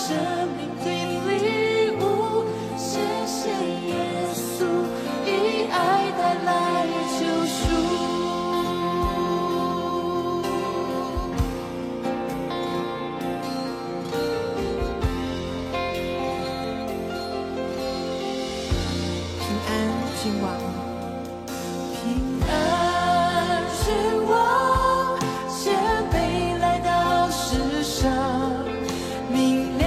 生命的礼物。谢谢耶稣，以爱带来救赎。平安君王，平安君王，谦卑来到世上，明亮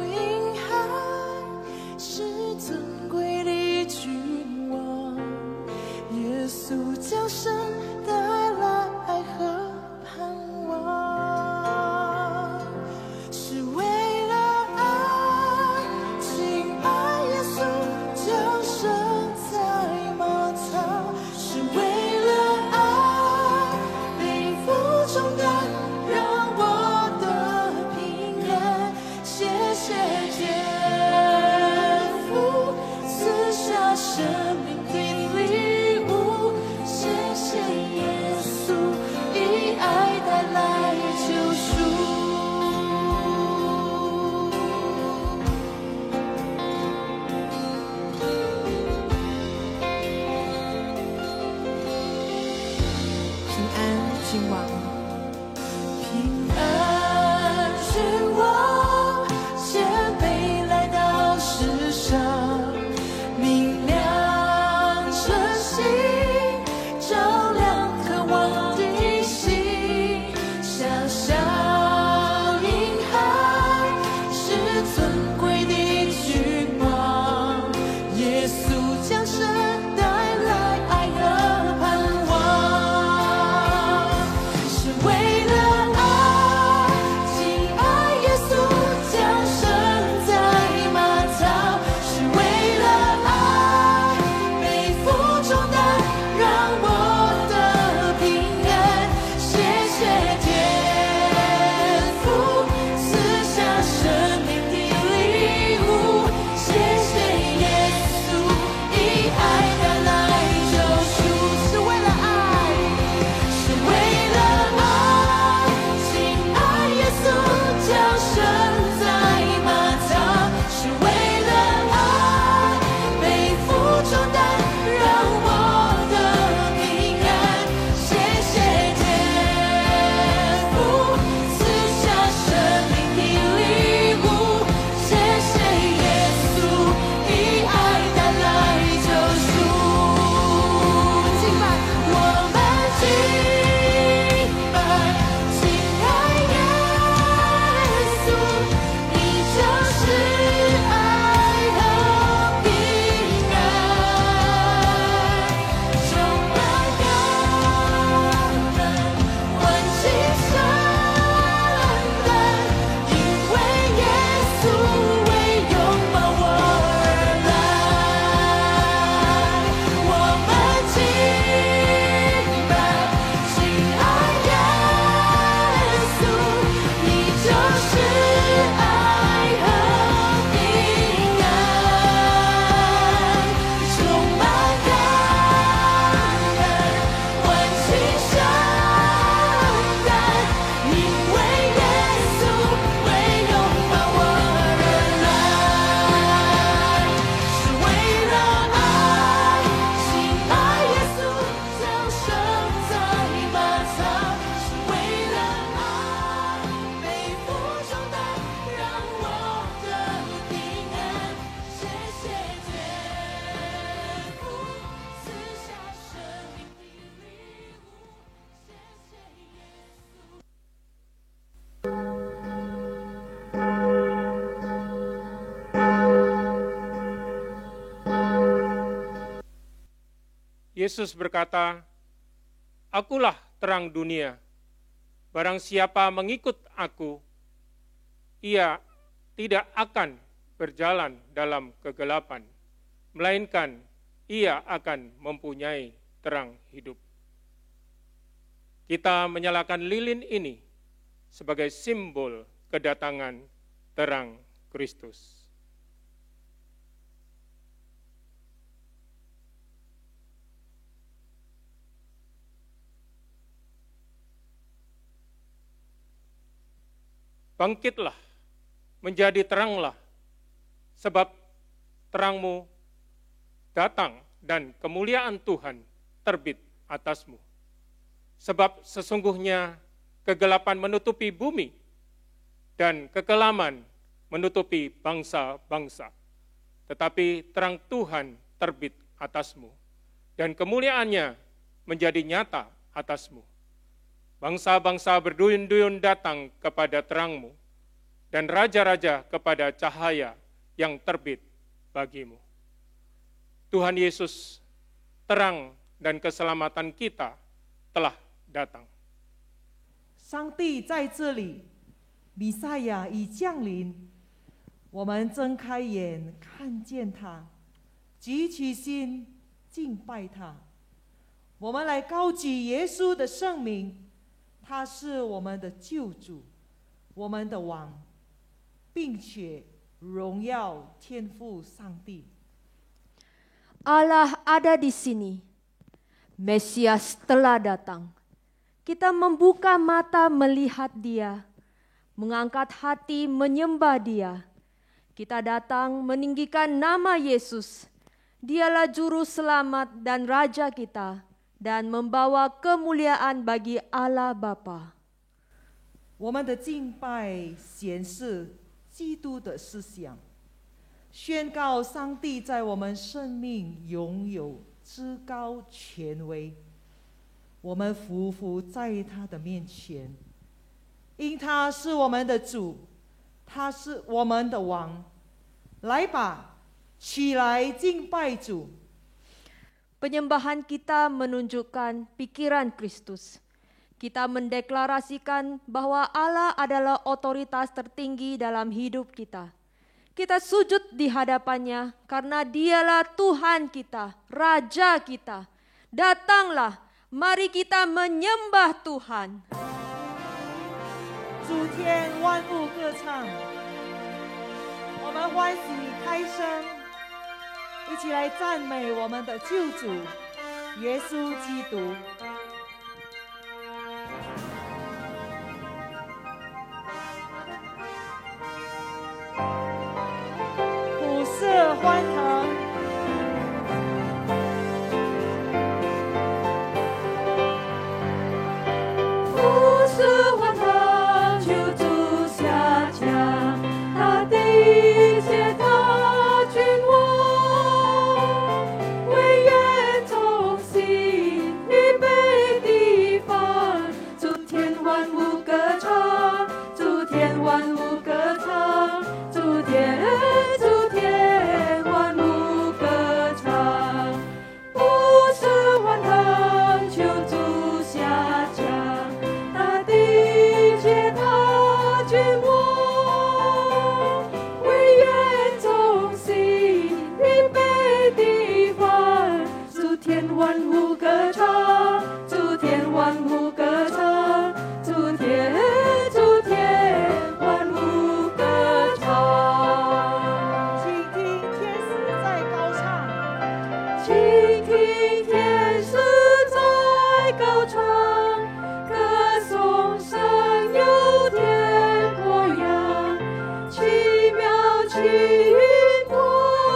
婴孩，是尊贵的君王。耶稣降生带来爱和盼望，是为了爱，亲爱耶稣降生在马槽，是为了爱，背负重担，让我得平安。谢谢天父赐下生命的礼物，谢谢耶稣以爱带来救赎。平安君王，平安君王，谦卑来到世上，明亮晨星，照亮渴望的心。像小婴孩，是尊贵的君王。耶稣降生带来爱和盼望，是为了爱，亲爱耶稣降生在马槽，是为了爱，背负重担，让我得平安。谢谢天父赐下生命的礼物，谢谢耶稣以爱带来救赎，是为了爱，是为了爱，亲爱耶稣降生在马槽，是为了爱，背负重担，让我得平安。谢谢天父赐下生命的礼物，谢谢耶稣以爱带来救赎。敬拜，我们敬拜，亲爱耶稣，你就是爱和平安，充满感恩，欢庆圣诞，因为耶稣为拥抱我而来。我们敬拜，亲爱耶稣，你就是爱和平安，充满感恩，欢庆圣诞，因为耶稣为拥抱我而来，是为了爱，亲爱耶稣降生在马槽，是为了爱，背负重担，让我得平安。谢谢天父赐下生命的礼物，谢谢耶稣。Yesus berkata, "Akulah terang dunia. Barang siapa mengikut aku, ia tidak akan berjalan dalam kegelapan, melainkan ia akan mempunyai terang hidup." Kita menyalakan lilin ini sebagai simbol kedatangan terang Kristus. Bangkitlah, menjadi teranglah, sebab terangmu datang dan kemuliaan Tuhan terbit atasmu. Sebab sesungguhnya kegelapan menutupi bumi dan kekelaman menutupi bangsa-bangsa. Tetapi terang Tuhan terbit atasmu dan kemuliaannya menjadi nyata atasmu. Bangsa-bangsa berduyun-duyun datang kepada terangmu, dan raja-raja kepada cahaya yang terbit bagimu. Tuhan Yesus, terang dan keselamatan kita telah datang. 上帝在这里，弥赛亚已降临。我们睁开眼看见他，举起心敬拜他。我们来高举耶稣的圣名，他是我们的救主，我们的王，并且荣耀天父上帝。 Allah ada di sini. Mesias telah datang. Kita membuka mata melihat Dia, mengangkat hati menyembah Dia. Kita datang meninggikan nama Yesus. Dialah juru selamat dan raja kita, dan membawa kemuliaan bagi Allah Bapa. 我们的敬拜显示基督的思想，宣告上帝在我们生命拥有至高权威。我们匍匐在他的面前，因他是我们的主，他是我们的王。来吧，起来敬拜主。 Penyembahan kita menunjukkan pikiran Kristus. Kita mendeklarasikan bahwa Allah adalah otoritas tertinggi dalam hidup kita. Kita sujud di hadapannya karena Dialah Tuhan kita, Raja kita. Datanglah, mari kita menyembah Tuhan. 主天万物歌唱，我们欢喜开声，一起来赞美我们的救主耶稣基督。普世欢腾。 普世欢腾，救主下降，他的一切他君王，为愿同心预备地方，诸天万物歌唱，诸天万物歌唱，诸天万物歌唱，普世欢腾，救主下降。 他君王，为愿同心预备地方，诸天万物歌唱，诸天万物歌唱，诸天万物歌唱。请听天使在高唱，倾听天使在高唱。 歌颂神有天国样，奇妙奇云多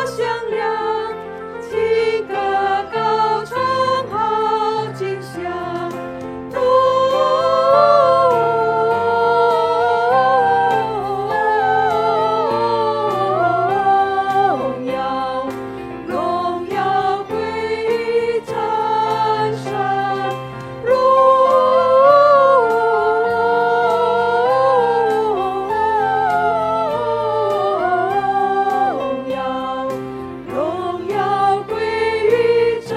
响亮，听歌高唱好景象，荣耀归于真神。 荣耀归于真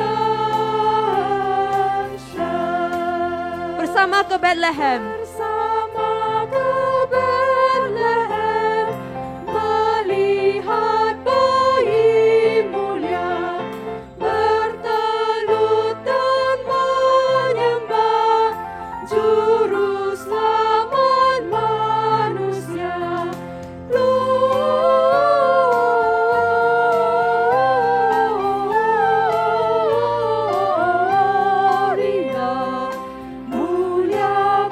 神。Bersama ke Bethlehem. Bersama ke Bethlehem, melihat bayi mulia, bertelut dan menyembah Juru Selamat manusia. Gloria, mulia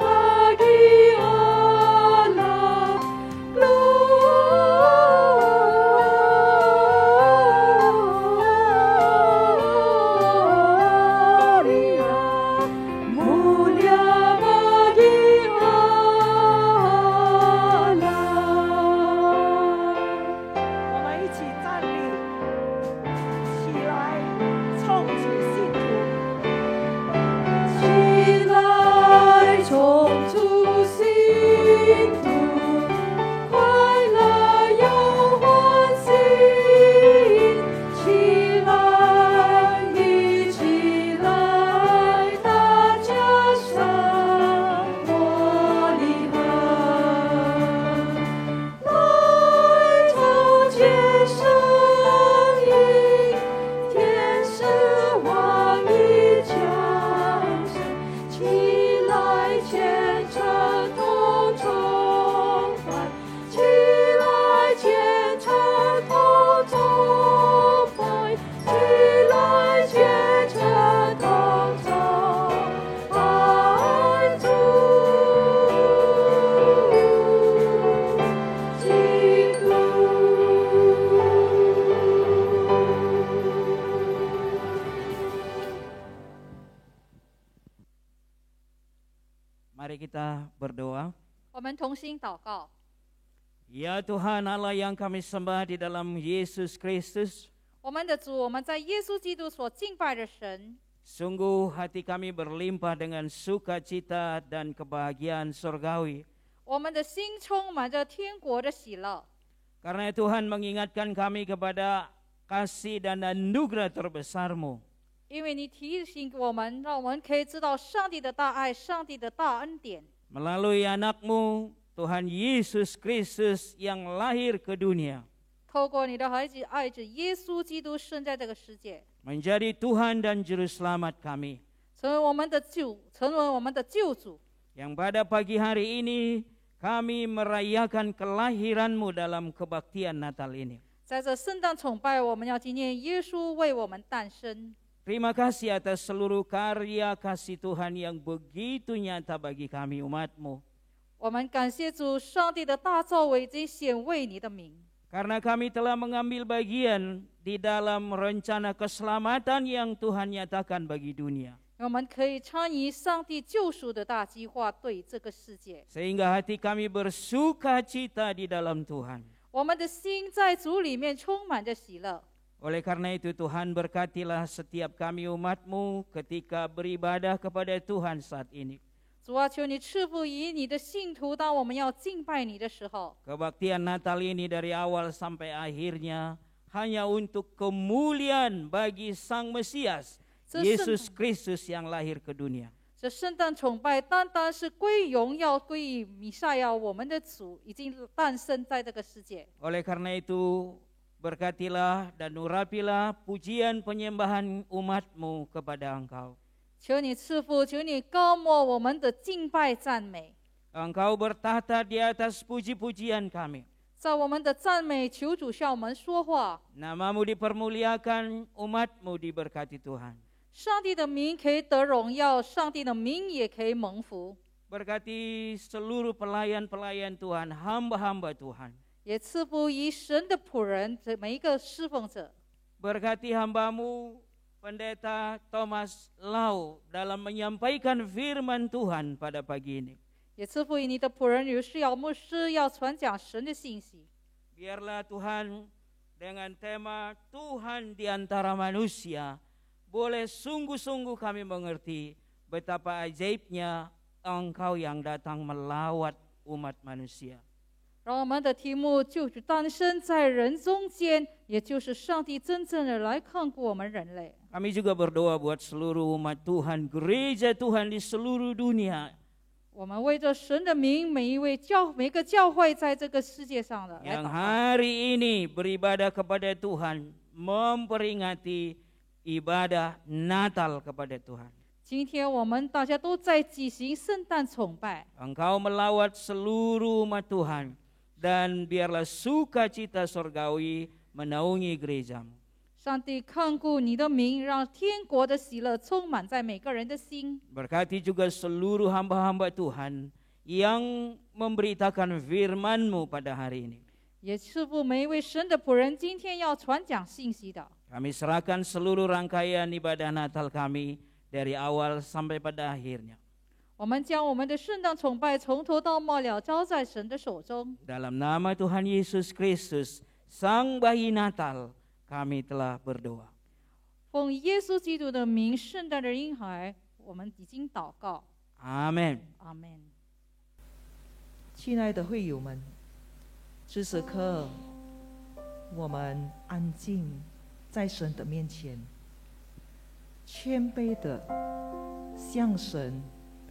kita berdoa. 我们同心祷告。 Ya Tuhan Allah yang kami sembah di dalam Yesus Kristus, 我们的主，我们在耶稣基督所敬拜的神， sungguh hati kami berlimpah dengan sukacita dan kebahagiaan surgawi. 我们的心充满着天国的喜乐。 Karena Tuhan mengingatkan kami kepada kasih dan anugerah terbesar-Mu. 因为你提醒我们，让我们可以知道上帝的大爱，上帝的大恩典。 Melalui anak-Mu, Tuhan Yesus Kristus yang lahir ke dunia, 透过你的孩子爱子耶稣基督生在这个世界， menjadi Tuhan dan Juru Selamat kami. 成为我们的救主。 Yang pada pagi hari ini kami merayakan kelahiran-Mu dalam kebaktian Natal ini. 在这圣诞崇拜，我们要纪念耶稣为我们诞生。 Terima kasih atas seluruh karya kasih Tuhan yang begitu nyata bagi kami umat-Mu. 我们感谢主，上帝的大作为已经显为你的名。 Karena kami telah mengambil bagian di dalam rencana keselamatan yang Tuhan nyatakan bagi dunia. 我们可以参与上帝救赎的大计划对这个世界。 Sehingga hati kami bersukacita di dalam Tuhan. 我们的心在主里面充满着喜乐。 Oleh karena itu Tuhan berkatilah setiap kami umat-Mu ketika beribadah kepada Tuhan saat ini. 主啊，求你赐福于你的信徒，当我们要敬拜你的时候， Kebaktian Natal ini dari awal sampai akhirnya hanya untuk kemuliaan bagi Sang Mesias, Yesus Kristus yang lahir ke dunia. 这圣诞崇拜单单是归荣耀归于弥赛亚，我们的主已经诞生在这个世界。 Oleh karena itu berkatilah dan urapilah pujian penyembahan umat-Mu kepada Engkau. 求你赐福，求你高抹我们的敬拜赞美， Engkau bertahta di atas puji-pujian kami. 在我们的赞美，求主向我们说话。 Nama-Mu dipermuliakan, umat-Mu diberkati Tuhan. 上帝的名可以得荣耀，上帝的名也可以蒙福。 Berkati seluruh pelayan-pelayan Tuhan, hamba-hamba Tuhan. 也赐福于神的仆人，每一个侍奉者。 Berkati hamba-Mu, Pendeta Thomas Lau dalam menyampaikan firman Tuhan pada pagi ini. 也赐福于你的仆人吕世尧牧师，要传讲神的信息。 Biarlah Tuhan dengan tema Tuhan di antara manusia, boleh sungguh-sungguh kami mengerti betapa ajaibnya Engkau yang datang melawat umat manusia. 让我们的题目就是诞生在人中间，也就是上帝真正的来看顾我们人类。 Kami juga berdoa buat seluruh umat Tuhan, gereja Tuhan di seluruh dunia 我们为着神的名，每个教会在这个世界上的来 yang 祷告。 hari ini beribadah kepada Tuhan, memperingati ibadah Natal kepada Tuhan. 今天我们大家都在举行圣诞崇拜， Engkau melawat seluruh umat Tuhan, dan biarlah sukacita surgawi menaungi gereja-Mu. 上帝看顾你的名，让天国的喜乐充满在每个人的心。 Berkati juga seluruh hamba-hamba Tuhan yang memberitakan firman-Mu pada hari ini. 也赐福每一位神的仆人，今天要传讲信息的。 Kami serahkan seluruh rangkaian ibadah Natal kami dari awal sampai pada akhirnya. 我们将我们的圣诞崇拜从头到末了交在神的手中。 Dalam nama Tuhan Yesus Kristus, Sang Bayi Natal, kami telah berdoa. 奉耶稣基督的名，圣诞的婴孩，我们已经祷告。 Amin. 阿门。亲爱的会友们，此时刻，我们安静在神的面前，谦卑的向神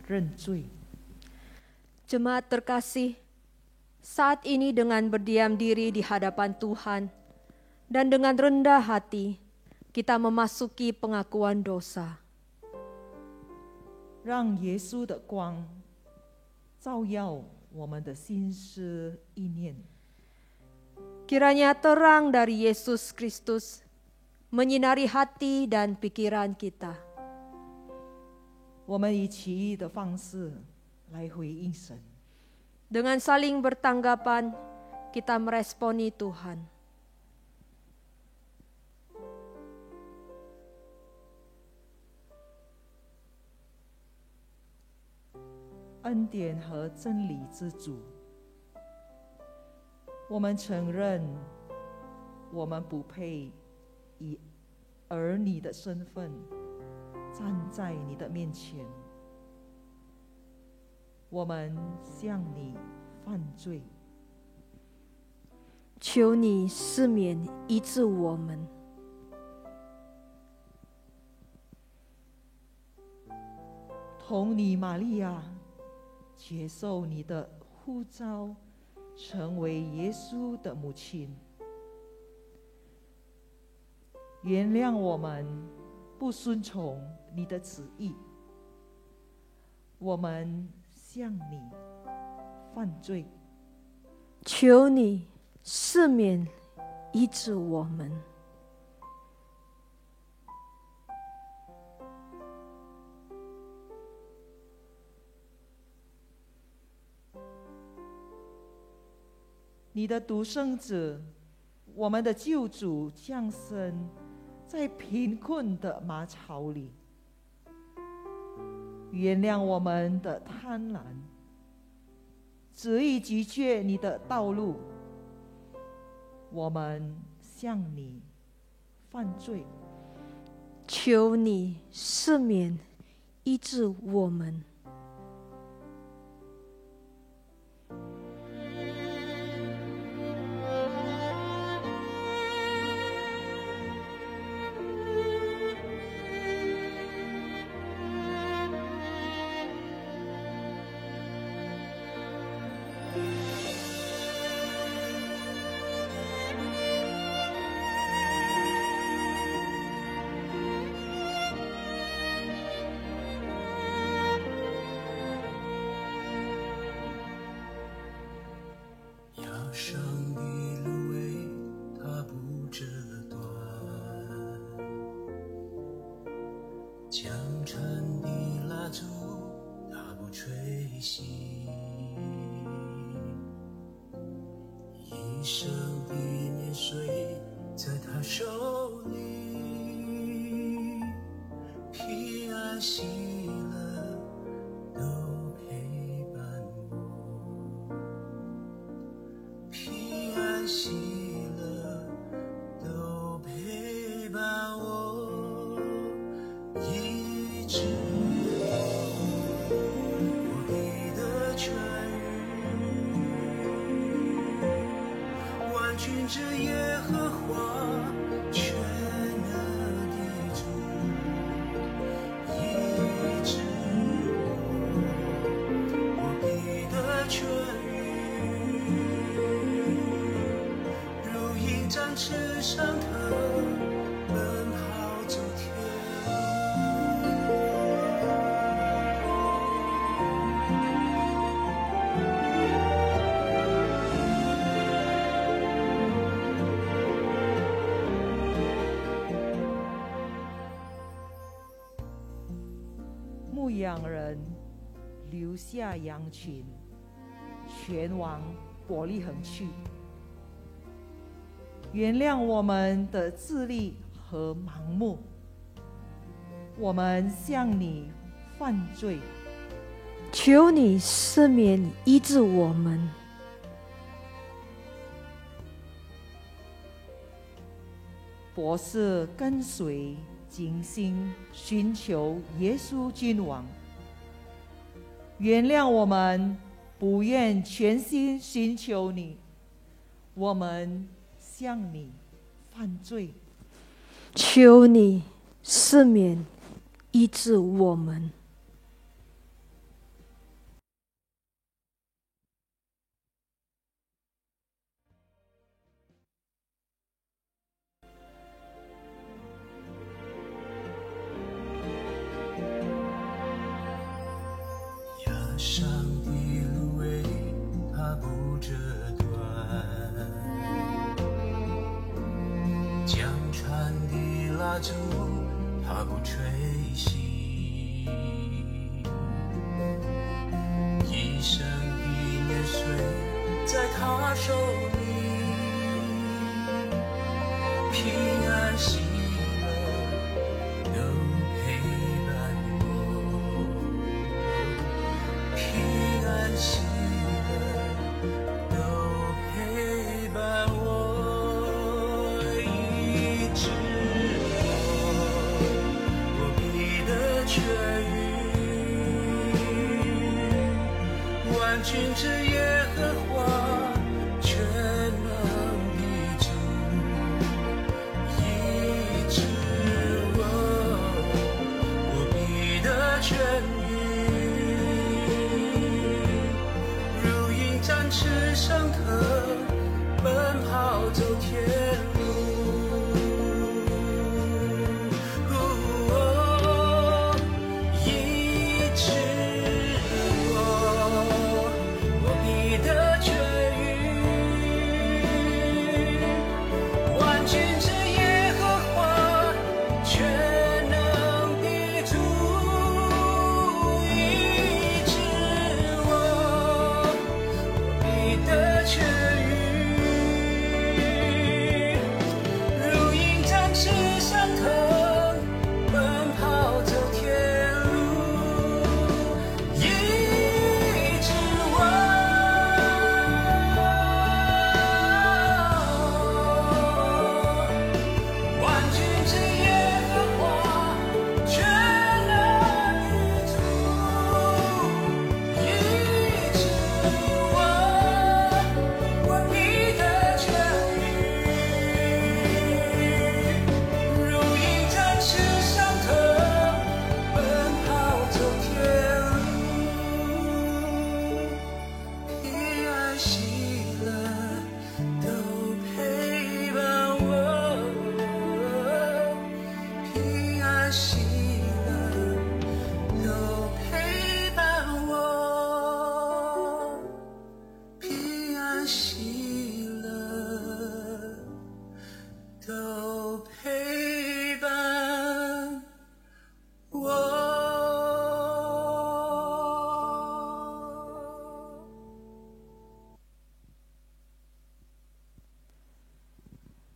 认罪。 Jemaat terkasih, saat ini dengan berdiam diri di hadapan Tuhan dan dengan rendah hati, kita memasuki pengakuan dosa. 让耶稣的光照耀我们的心思意念， Kiranya terang dari Yesus Kristus menyinari hati dan pikiran kita. 我们以奇异的方式来回应神。 Dengan saling bertanggapan, kita meresponi Tuhan. 恩恩典和真理之主。我们承认，我们不配以儿女的身份站在你的面前，我们向你犯罪，求你赦免医治我们。同你玛利亚接受你的呼召，成为耶稣的母亲，原谅我们不顺从你的旨意，我们向你犯罪，求你赦免医治我们。你的独生子，我们的救主降生在贫困的马槽里，原谅我们的贪婪，执意拒绝你的道路，我们向你犯罪，求你赦免医治我们。上的芦苇它不折断，江船的蜡烛它不吹熄，一生的年岁在他手里，平安喜乐都陪伴我，平安喜乐都陪伴我，医治我的痊愈，万军之耶和华全能的主，医治我的痊愈，如鹰展翅上腾，奔跑走天。牧羊人留下羊群，全往伯利恒去。原谅我们的自利和盲目，我们向你犯罪，求你赦免医治我们。博士跟随尽心寻求耶稣君王，原谅我们不愿全心寻求你，我们向你犯罪，求你赦免医治我们。崖上的芦苇它不折断，江船的蜡烛它不吹熄，一生的年岁在他手里，平安喜乐都陪伴我，平痊愈，万军之耶和华，全能的主，医治我必得痊愈，如鹰展翅上腾，奔跑走天路。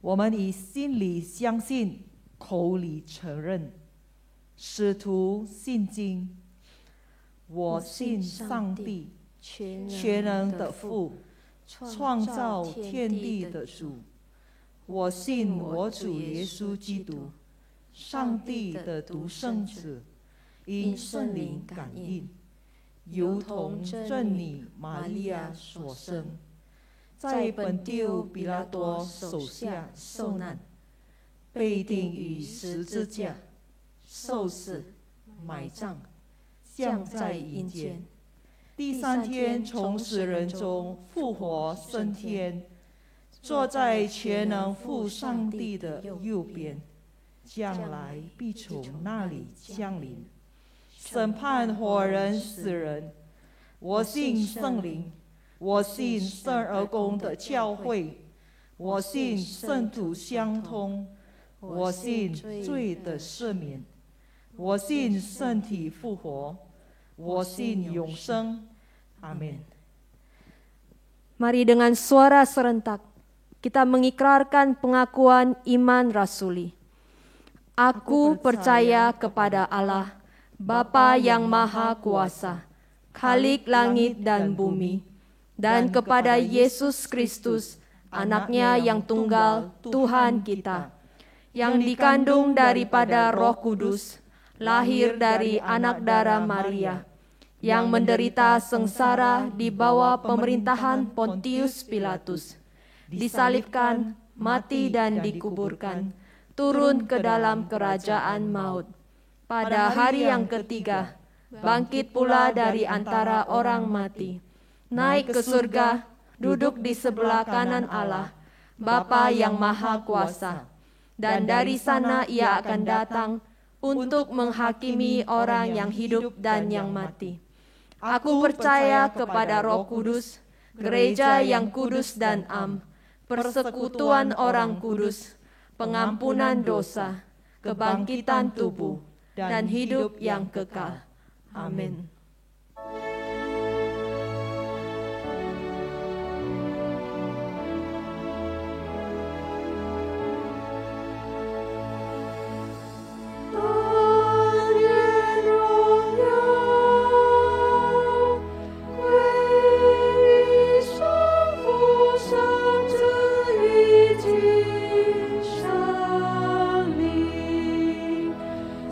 我们以心里相信，口里承认。使徒信经，我信上帝，全能的父，创造天地的主。我信我主耶稣基督，上帝的独生子，因圣灵感应，由童真女玛利亚所生，在本丢彼拉多手下受难，被钉于十字架，受死，埋葬，降在阴间。第三天从死人中复活升天，坐在全能父上帝的右边，将来必从那里降临，审判活人死人。我信圣灵，我信圣而公的教会，我信圣徒相通，我信罪的赦免，我信身体复活，我信永生。Amin. Mari dengan suara serentak kita mengikrarkan pengakuan iman rasuli. Aku percaya kepada Allah, Bapa yang Maha Kuasa, Khalik langit dan bumi, dan kepada Yesus Kristus, Anaknya yang tunggal, Tuhan kita, yang dikandung daripada Roh Kudus, lahir dari anak darah Maria, yang menderita sengsara di bawah pemerintahan Pontius Pilatus, disalibkan, mati dan dikuburkan, turun ke dalam kerajaan maut. Pada hari yang ketiga, bangkit pula dari antara orang mati, naik ke surga, duduk di sebelah kanan Allah, Bapa yang Maha Kuasa, dan dari sana Ia akan datang untuk menghakimi orang yang hidup dan yang mati. Aku percaya kepada Roh Kudus, gereja yang kudus dan am, persekutuan orang kudus, pengampunan dosa, kebangkitan tubuh, dan hidup yang kekal. Amin.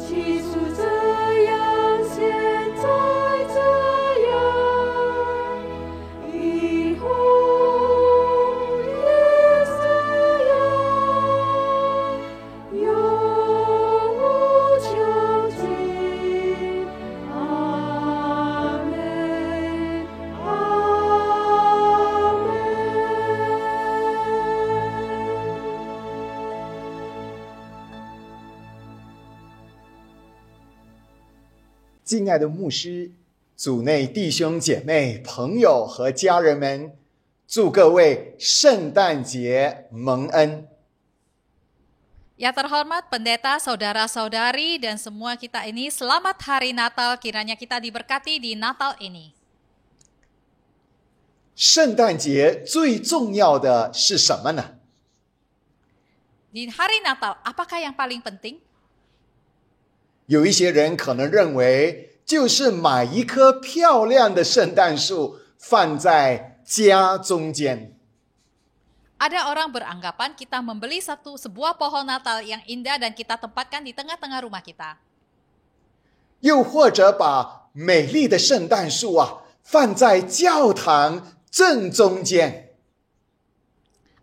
Yesus 敬爱的牧师、组内弟兄姐妹、朋友和家人们，祝各位圣诞节蒙恩。 Ya terhormat pendeta, saudara-saudari, dan semua kita ini, selamat hari Natal, kiranya kita diberkati di Natal ini. 圣诞节最重要的是什么呢？ Di hari Natal, apakah yang paling penting? 有一些人可能认为，就是买一棵漂亮的圣诞树放在家中间。 Ada orang beranggapan kita membeli sebuah pohon Natal yang indah dan kita tempatkan di tengah-tengah rumah kita. 又或者把美丽的圣诞树放在教堂正中间。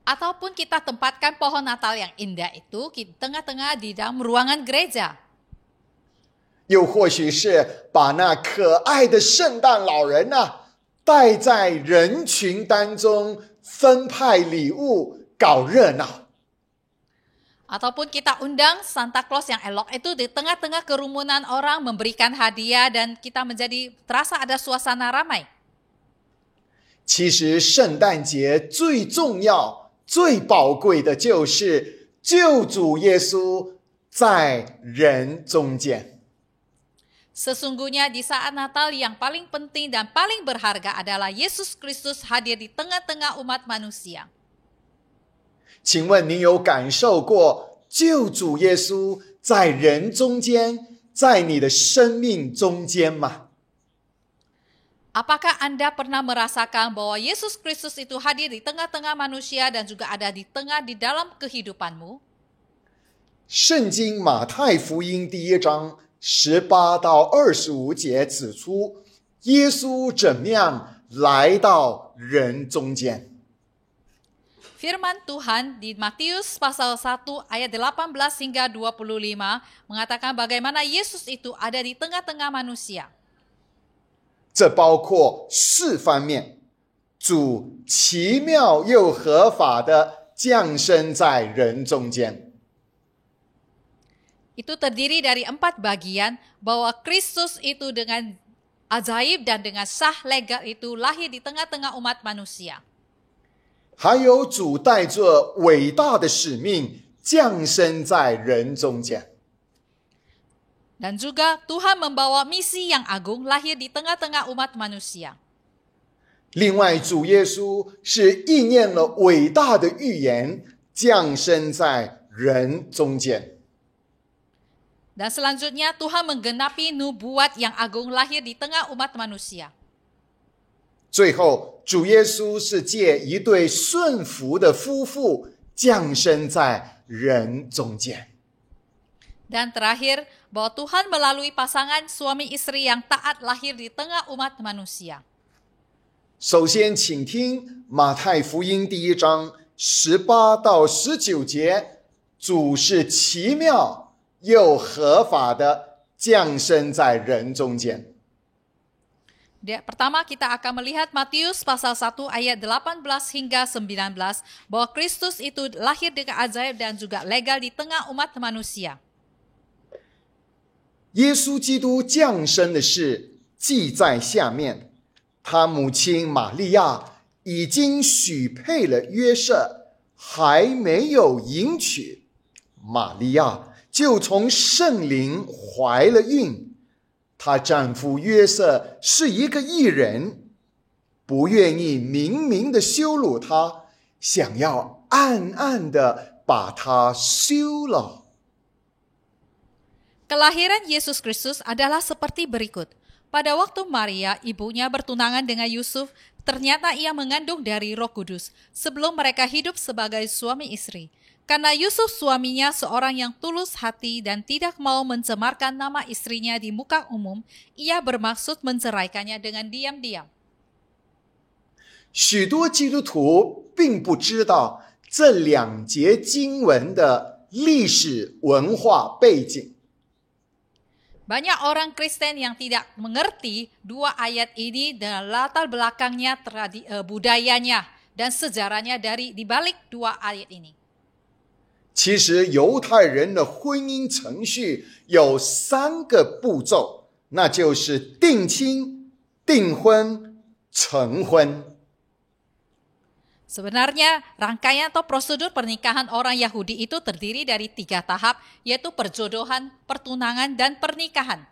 Ataupun kita tempatkan pohon Natal yang indah itu di tengah-tengah di dalam ruangan gereja. 又或许是把那可爱的圣诞老人带在人群当中分派礼物，搞热闹。 Ataupun kita undang Santa Claus yang elok itu di tengah-tengah kerumunan orang memberikan hadiah dan kita terasa ada suasana ramai. 其实圣诞节最重要、最宝贵的就是救主耶稣在人中间。 Sesungguhnya di saat Natal yang paling penting dan paling berharga adalah Yesus Kristus hadir di tengah-tengah umat manusia. 请问您有感受过救主耶稣在人中间，在你的生命中间吗？ Apakah Anda pernah merasakan bahwa Yesus Kristus itu hadir di tengah-tengah manusia dan juga ada di dalam kehidupanmu? 圣经马太福音第1章18到25节指出，耶稣怎么样来到人中间。 Firman Tuhan di Matius pasal 1 ayat 18 hingga 25 mengatakan bagaimana Yesus itu ada di tengah-tengah manusia. 这包括4方面，主奇妙又合法的降生在人中间。 Itu terdiri dari 4 bagian bahwa Kristus itu dengan ajaib dan dengan sah legal itu lahir di tengah-tengah umat manusia. 还有主带着伟大的使命降生在人中间。 Dan juga Tuhan membawa misi yang agung lahir di tengah-tengah umat manusia. 另外，主耶稣是应验了伟大的预言，降生在人中间。 Dan selanjutnya Tuhan menggenapi nubuat yang agung lahir di tengah umat manusia. 最后，主耶稣是借一对顺服的夫妇降生在人中间。 Dan terakhir, bahwa Tuhan melalui pasangan suami istri yang taat lahir di tengah umat manusia. 首先，请听马太福音第1章18到19节，主是奇妙又合法的降生在人中间。 Pertama kita akan melihat Matius pasal 1 ayat 18 hingga 19 bahwa Kristus itu lahir dengan ajaib dan juga legal di tengah umat manusia. 耶稣基督降生的事记在下面，他母亲玛利亚已经许配了约瑟，还没有迎娶，玛利亚就从圣灵怀了孕。她丈夫约瑟是一个义人，不愿意明明的羞辱她，想要暗暗的把她休了。 Kelahiran Yesus Kristus adalah seperti berikut. Pada waktu Maria, ibunya bertunangan dengan Yusuf, ternyata ia mengandung dari Roh Kudus sebelum mereka hidup sebagai suami istri. Karena Yusuf suaminya seorang yang tulus hati dan tidak mau mencemarkan nama istrinya di muka umum, ia bermaksud menceraikannya dengan diam-diam. 许多基督徒并不知道这2节经文的历史文化背景。 Banyak orang Kristen yang tidak mengerti 2 ayat ini dan latar belakangnya, budayanya, dan sejarahnya di balik 2 ayat ini. 其实犹太人的婚姻程序有3个步骤，那就是定亲、订婚、成婚。 Sebenarnya rangkaian atau prosedur pernikahan orang Yahudi itu terdiri dari 3 tahap, yaitu perjodohan, pertunangan, dan pernikahan.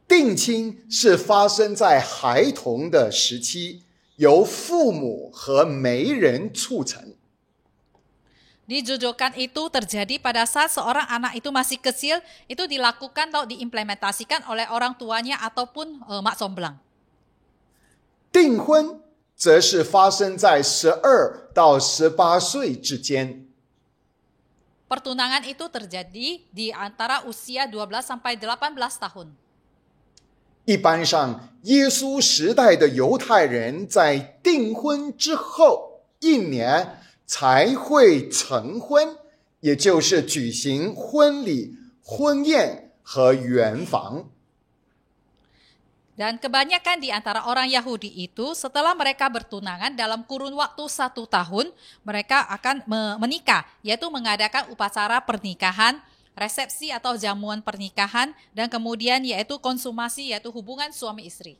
定亲是发生在孩童的时期，由父母和媒人促成。 Dijodohkan itu terjadi pada saat seorang anak itu masih kecil, itu dilakukan atau diimplementasikan oleh orang tuanya ataupun mak somblang. 订婚则是发生在12到18岁之间。 Pertunangan itu terjadi di antara usia 12 sampai 18 tahun. 一般上，耶稣时代的犹太人在订婚之后1年才会成婚，也就是举行婚礼、婚宴和圆房。 Dan kebanyakan di antara orang Yahudi itu setelah mereka bertunangan dalam kurun waktu 1 tahun, mereka akan menikah, yaitu mengadakan upacara pernikahan, resepsi atau jamuan pernikahan, dan kemudian yaitu konsumasi, yaitu hubungan suami istri.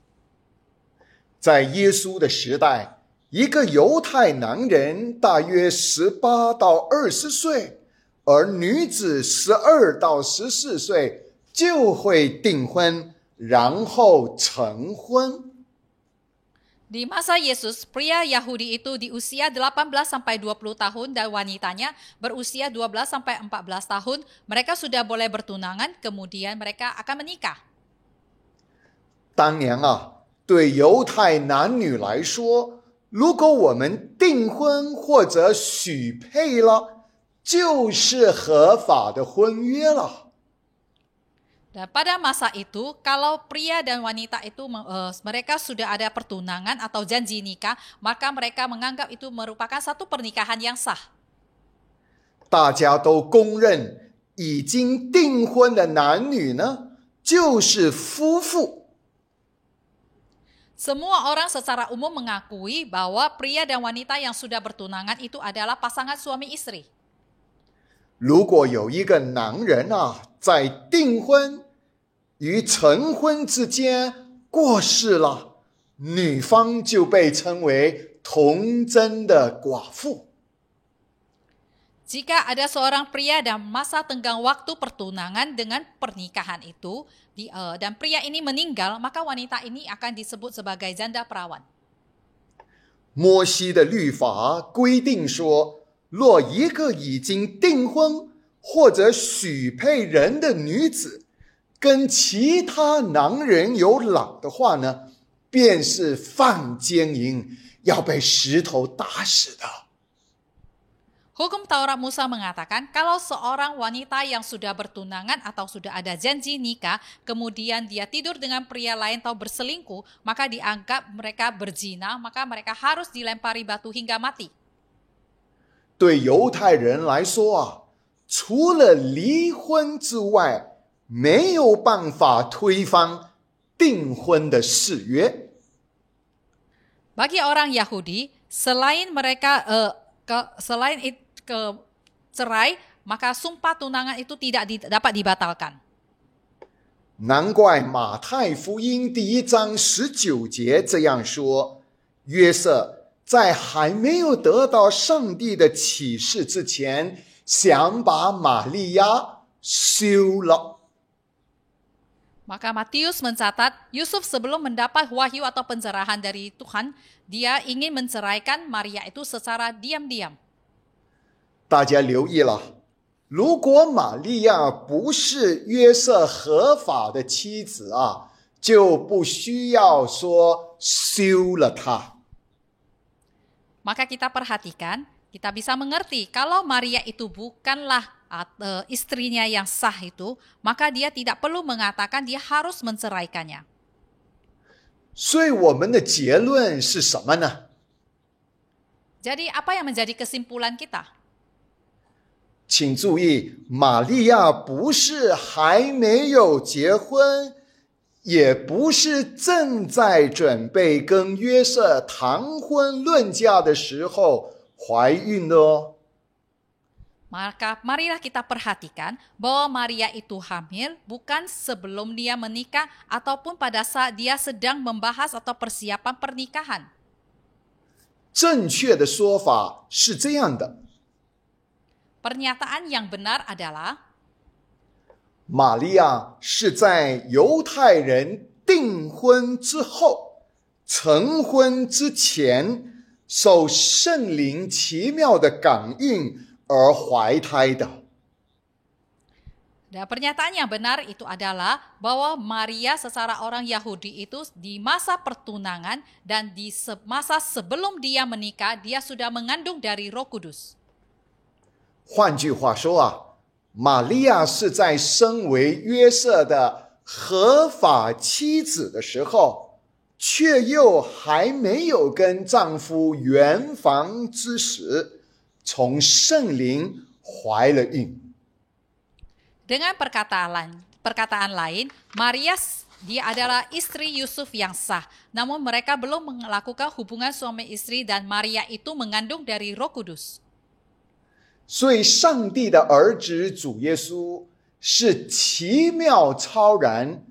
在耶稣的时代，一个犹太男人大约18到20岁，而女子12到14岁就会订婚，然后成婚。 Di masa Yesus, pria Yahudi itu di usia 18 sampai 20 tahun dan wanitanya berusia 12 sampai 14 tahun, mereka sudah boleh bertunangan, kemudian mereka akan menikah. 当年啊，对犹太男女来说，如果我们订婚或者许配了，就是合法的婚约了。 Dan pada masa itu, kalau pria dan wanita itu mereka sudah ada pertunangan atau janji nikah, maka mereka menganggap itu merupakan satu pernikahan yang sah. 大家都公认，已经订婚的男女呢，就是夫妇。 Semua orang secara umum mengakui bahwa pria dan wanita yang sudah bertunangan itu adalah pasangan suami istri. 如果有一个男人啊，在订婚与成婚之间过世了，女方就被称为童贞的寡妇。 Jika ada seorang pria dalam masa tenggang waktu pertunangan dengan pernikahan itu, dan pria ini meninggal, maka wanita ini akan disebut sebagai janda perawan. 摩西的律法规定说，若一个已经订婚或者许配人的女子跟其他男人有染的话呢，便是犯奸淫，要被石头打死的。 Hukum Taurat Musa mengatakan kalau seorang wanita yang sudah bertunangan atau sudah ada janji nikah, kemudian dia tidur dengan pria lain atau berselingkuh, maka dianggap mereka berzina, maka mereka harus dilempari batu hingga mati. 对犹太人来说啊，除了离婚之外，没有办法推翻订婚的誓约。 Bagi orang Yahudi, selain mereka cerai, maka sumpah tunangan itu tidak dapat dibatalkan. 难怪马太福音第1章19节这样说：约瑟在还没有得到上帝的启示之前，想把玛利亚休了。 Maka Matius mencatat, Yusuf sebelum mendapat wahyu atau pencerahan dari Tuhan, dia ingin menceraikan Maria itu secara diam-diam. 大家留意了，如果玛利亚不是约瑟合法的妻子啊，就不需要说休了她。 Maka kita perhatikan, kita bisa mengerti kalau Maria itu bukanlah istrinya yang sah itu, maka dia tidak perlu mengatakan dia harus menceraikannya. 所以我们的结论是什么呢？ Jadi apa yang menjadi kesimpulan kita? 请注意，玛利亚不是还没有结婚，也不是正在准备跟约瑟谈婚论嫁的时候怀孕的哦。Maka marilah kita perhatikan bahwa Maria itu hamil bukan sebelum dia menikah ataupun pada saat dia sedang membahas atau persiapan pernikahan. 正确的说法是这样的： Pernyataan yang benar adalah 玛利亚是在犹太人订婚之后、成婚之前，受圣灵奇妙的感孕而怀胎的。 Dan pernyataan yang benar itu adalah bahwa Maria secara orang Yahudi itu di masa pertunangan dan di masa sebelum dia menikah, dia sudah mengandung dari Roh Kudus. 换句话说啊，玛利亚是在身为约瑟的合法妻子的时候，却又还没有跟丈夫圆房之时，从圣灵怀了孕。 Dengan perkataan lain, Maria dia adalah istri Yusuf yang sah. Namun mereka belum melakukan hubungan suami istri dan Maria itu mengandung dari Roh Kudus. 所以，上帝的儿子主耶稣是奇妙超然，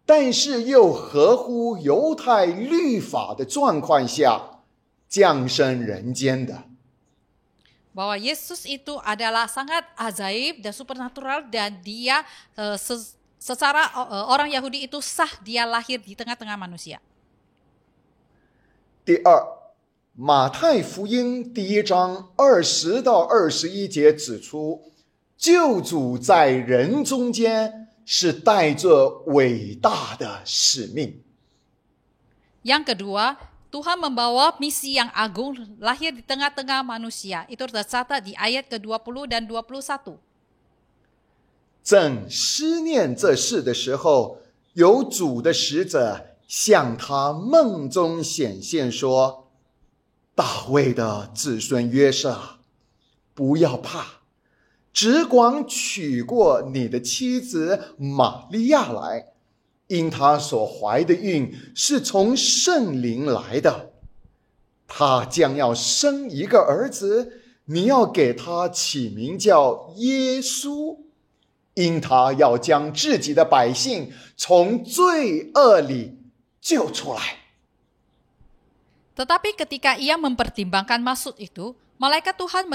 但是又合乎犹太律法的状况下降生人间的。 Bahwa Yesus itu adalah sangat ajaib dan supernatural dan dia secara orang Yahudi itu sah, dia lahir di tengah-tengah manusia. 第二，马太福音第1章20到21节指出，救主在人中间是带着伟大的使命。 Yang kedua, Tuhan membawa misi yang agung lahir di tengah-tengah manusia. Itu tercatat di ayat ke-20 dan 21. 正思念这事的时候，有主的使者向他梦中显现说：“大卫的子孙约瑟，不要怕，只管娶过你的妻子玛利亚来。” 因他所怀的孕是从圣灵来的，他将要生一个儿子，你要给他起名叫耶稣，因他要将自己的百姓从罪恶里救出来。 Tetapi ketika ia mempertimbangkan maksud itu, malaikat Tuhan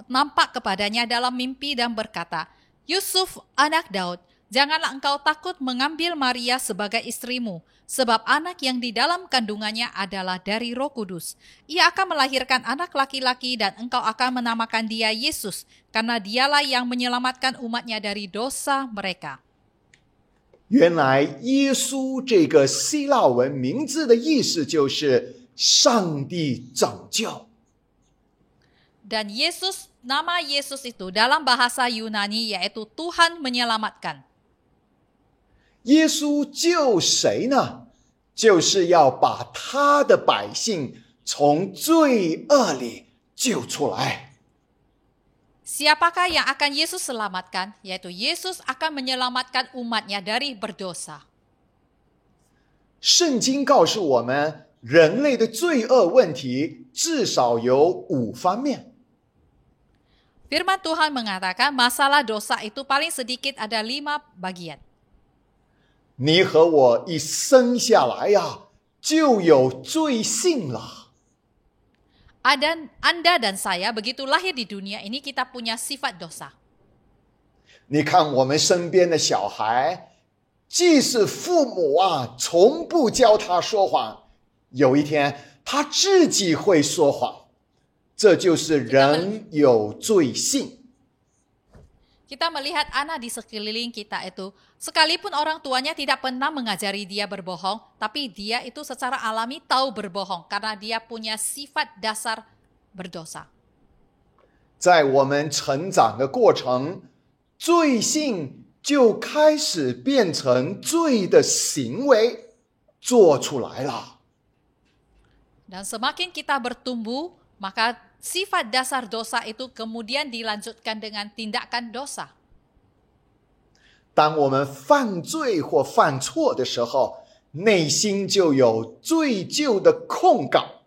nampak kepadanya dalam mimpi dan berkata, Yusuf, anak Daud, janganlah engkau takut mengambil Maria sebagai istrimu, sebab anak yang di dalam kandungannya adalah dari Roh Kudus. Ia akan melahirkan anak laki-laki dan engkau akan menamakan dia Yesus, karena dialah yang menyelamatkan umatnya dari dosa mereka. 原来耶稣这个希腊文名字的意思就是上帝拯救。 Dan Yesus, nama Yesus itu dalam bahasa Yunani yaitu Tuhan menyelamatkan. 耶稣救谁呢？就是要把他的百姓从罪恶里救出来。 Siapakah yang akan Yesus selamatkan? Yaitu Yesus akan menyelamatkan umatnya dari berdosa. 圣经告诉我们，人类的罪恶问题至少有5方面。 Firman Tuhan mengatakan masalah dosa itu paling sedikit ada 5 bagian. 你和我一生下来呀，就有罪性了。 Anda dan saya begitu lahir di dunia ini kita punya sifat dosa. 你看我们身边的小孩，即使父母啊从不教他说谎，有一天他自己会说谎，这就是人有罪性。 Kita melihat anak di sekeliling kita itu, sekalipun orang tuanya tidak pernah mengajari dia berbohong, tapi dia itu secara alami tahu berbohong karena dia punya sifat dasar berdosa. 在我们成长的过程，罪性就开始变成罪的行为做出来了。 Dan semakin kita bertumbuh, maka sifat dasar dosa itu kemudian dilanjutkan dengan tindakan dosa. 当我们犯罪或犯错的时候，内心就有罪疚的控告。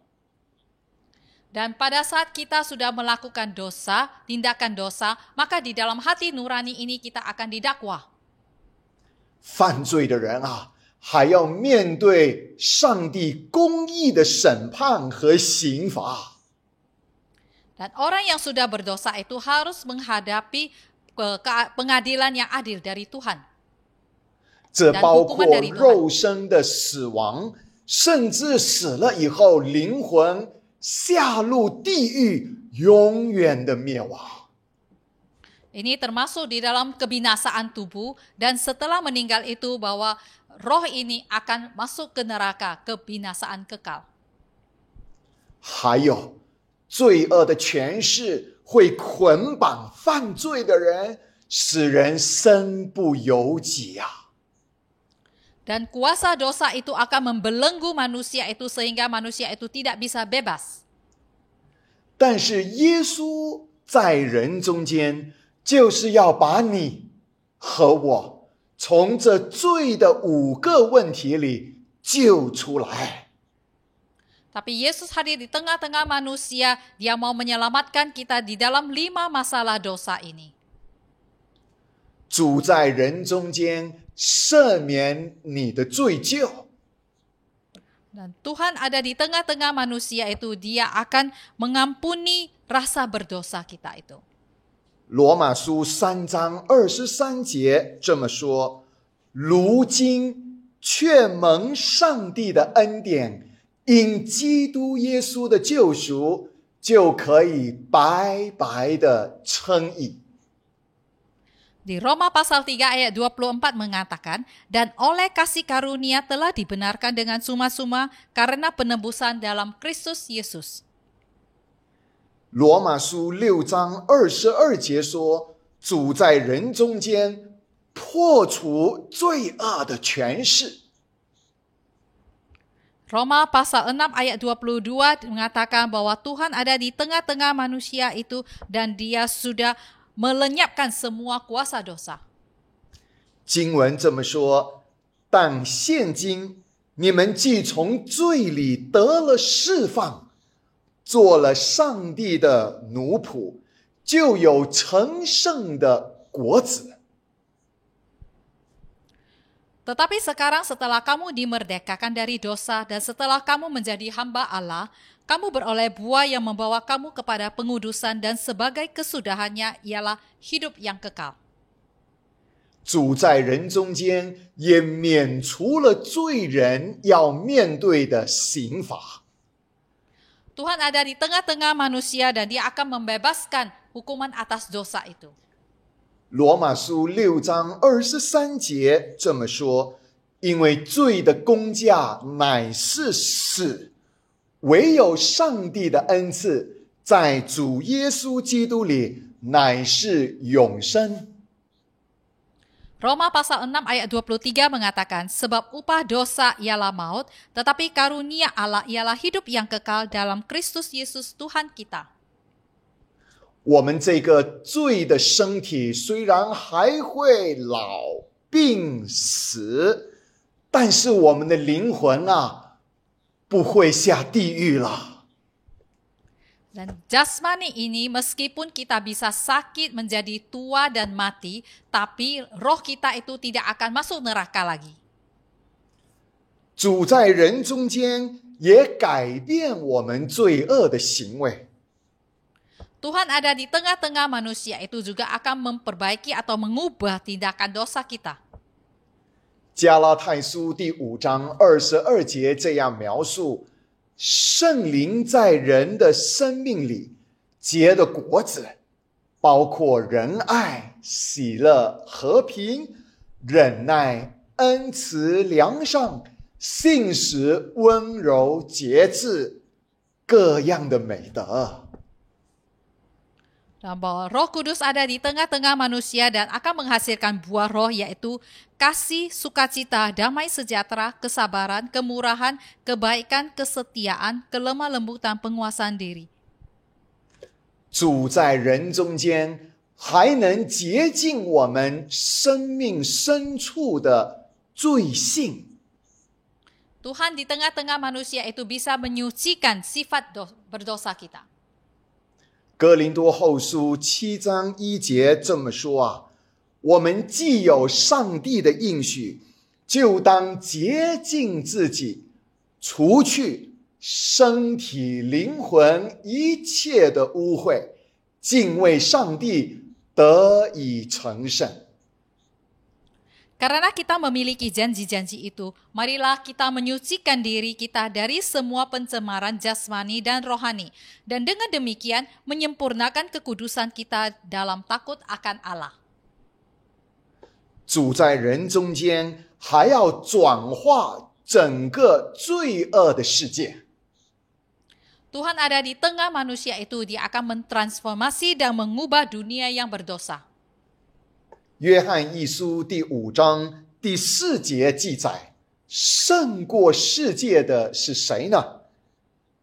Dan pada saat kita sudah melakukan dosa, tindakan dosa, maka di dalam hati nurani ini kita akan didakwa. 犯罪的人啊，还要面对上帝公义的审判和刑罚。 Dan orang yang sudah berdosa itu harus menghadapi pengadilan yang adil dari Tuhan. 这包括肉身的死亡，甚至死了以后，灵魂下入地狱，永远的灭亡。 Ini termasuk di dalam kebinasaan tubuh, dan setelah meninggal itu bahwa roh ini akan masuk ke neraka, kebinasaan kekal. 还有，罪恶的权势会捆绑犯罪的人，使人身不由己啊！ Dan kuasa dosa itu akan membelenggu manusia itu sehingga manusia itu tidak bisa bebas. 但是耶稣在人中间，就是要把你和我从这罪的5个问题里救出来。 Tapi Yesus hadir di tengah-tengah manusia, Dia mau menyelamatkan kita di dalam 5 masalah dosa ini. 主在人中间赦免你的罪疚。 Dan Tuhan ada di tengah-tengah manusia itu, Dia akan mengampuni rasa berdosa kita itu. 罗马书3章23节这么说：如今却蒙上帝的恩典，因基督耶稣的救赎，就可以白白的称义。 Di Roma pasal 3 ayat 24 mengatakan, dan oleh kasih karunia telah dibenarkan dengan suma-suma karena penebusan dalam Kristus Yesus. 罗马书6章22节说，主在人中间破除罪恶的权势。 Roma pasal 6 ayat 22 mengatakan bahwa Tuhan ada di tengah-tengah manusia itu dan Dia sudah melenyapkan semua kuasa dosa. 经文这么说，但现今你们既从罪里得了释放，做了上帝的奴仆，就有成圣的果子。 Tetapi sekarang setelah kamu dimerdekakan dari dosa dan setelah kamu menjadi hamba Allah, kamu beroleh buah yang membawa kamu kepada pengudusan dan sebagai kesudahannya ialah hidup yang kekal. 主在人中间也免除了罪人要面对的刑罚。 Tuhan ada di tengah-tengah manusia dan Dia akan membebaskan hukuman atas dosa itu. 罗马书6章23节这么说：因为罪的工价乃是死，唯有上帝的恩赐在主耶稣基督里乃是永生。 Roma pasal 6 ayat 23 mengatakan, sebab upah dosa ialah maut, tetapi karunia Allah ialah hidup yang kekal dalam Kristus Yesus Tuhan kita. 我们这个罪的身体虽然还会老病死，但是我们的灵魂啊，不会下地狱了。 Dan jasmani ini meskipun kita bisa sakit menjadi tua dan mati, tapi roh kita itu tidak akan masuk neraka lagi. 主在人中间也改变我们罪恶的行为。 Tuhan ada di tengah-tengah manusia itu juga akan memperbaiki atau mengubah tindakan dosa kita. 加拉太书第5章22节这样描述：圣灵在人的生命里结的果子，包括仁爱、喜乐、和平、忍耐、恩慈、良善、信实、温柔、节制，各样的美德。 Dan bahwa Roh Kudus ada di tengah-tengah manusia dan akan menghasilkan buah roh yaitu kasih, sukacita, damai sejahtera, kesabaran, kemurahan, kebaikan, kesetiaan, kelemah lembutan, penguasaan diri. 主在人中间还能洁净我们生命深处的罪性。Tuhan di tengah-tengah manusia itu bisa menyucikan sifat berdosa kita. 哥林多后书7章1节这么说啊，我们既有上帝的应许，就当洁净自己，除去身体灵魂一切的污秽，敬畏上帝，得以成圣。 Karena kita memiliki janji-janji itu, marilah kita menyucikan diri kita dari semua pencemaran jasmani dan rohani, dan dengan demikian menyempurnakan kekudusan kita dalam takut akan Allah. 主在人中间，还要转化整个罪恶的世界。 Tuhan ada di tengah manusia itu, Dia akan mentransformasi dan mengubah dunia yang berdosa. 约翰一书第5章第4节记载，胜过世界的是谁呢？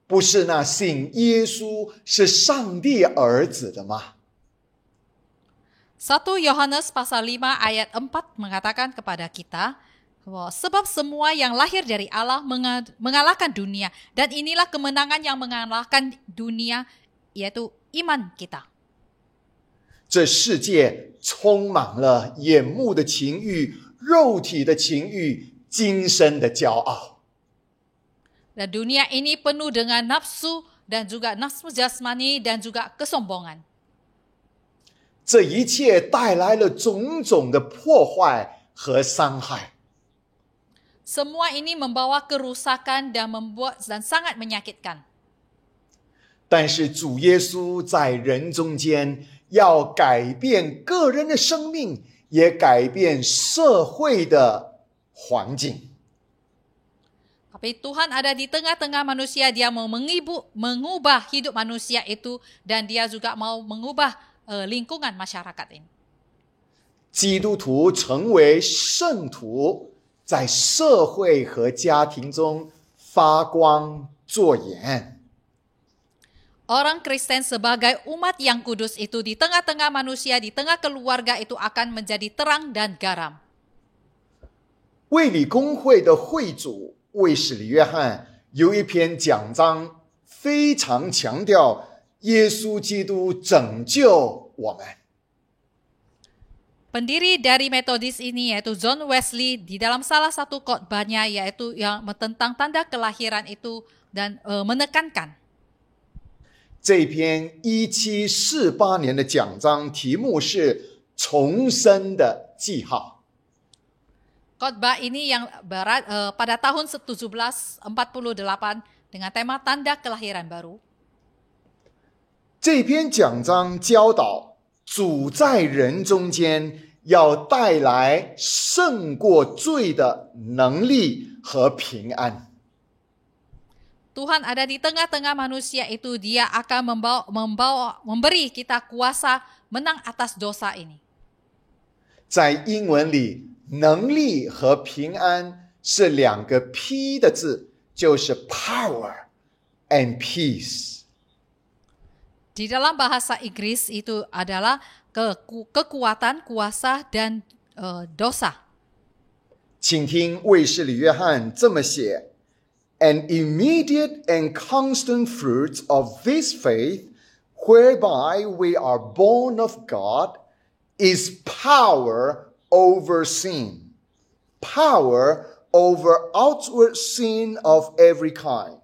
不是那信耶稣是上帝儿子的吗？ 1 Yohanes pasal 5 ayat 4 mengatakan kepada kita, sebab semua yang lahir dari Allah mengalahkan dunia, dan inilah kemenangan yang mengalahkan dunia, yaitu iman kita. 这世界充满了眼目的情欲、肉体的情欲、今生的骄傲。 Dan dunia ini penuh dengan nafsu dan juga nafsu jasmani dan juga kesombongan. 这一切带来了种种的破坏和伤害。 Semua ini membawa kerusakan dan sangat menyakitkan. 但是主耶稣在人中间，要改变个人的生命，也改变社会的环境。 Tapi Tuhan ada di tengah-tengah manusia, Dia mau mengubah hidup manusia itu, dan Dia juga mau mengubah lingkungan masyarakat ini. 基督徒成为圣徒，在社会和家庭中发光作盐。 Orang Kristen sebagai umat yang kudus itu di tengah-tengah manusia, di tengah keluarga itu akan menjadi terang dan garam. 卫理公会的会主卫士理约翰有一篇讲章，非常强调耶稣基督拯救我们。 Pendiri dari Metodis ini yaitu John Wesley, di dalam salah satu khotbahnya yaitu yang tentang tanda kelahiran itu dan menekankan. 这篇1748年的讲章题目是重生的记号。 Khotbah ini yang pada tahun 1748 dengan tema tanda kelahiran baru. 这篇讲章教导主在人中间要带来胜过罪的能力和平安。 Tuhan ada di tengah-tengah manusia itu, Dia akan memberi kita kuasa menang atas dosa ini. 在英文里，能力和平安是2个 P 的字，就是 power and peace。 Di dalam bahasa Inggris itu adalah kekuatan, kuasa, dan dosa. 请听卫士理约翰这么写。 An immediate and constant fruit of this faith, whereby we are born of God, is power over sin, power over outward sin of every kind,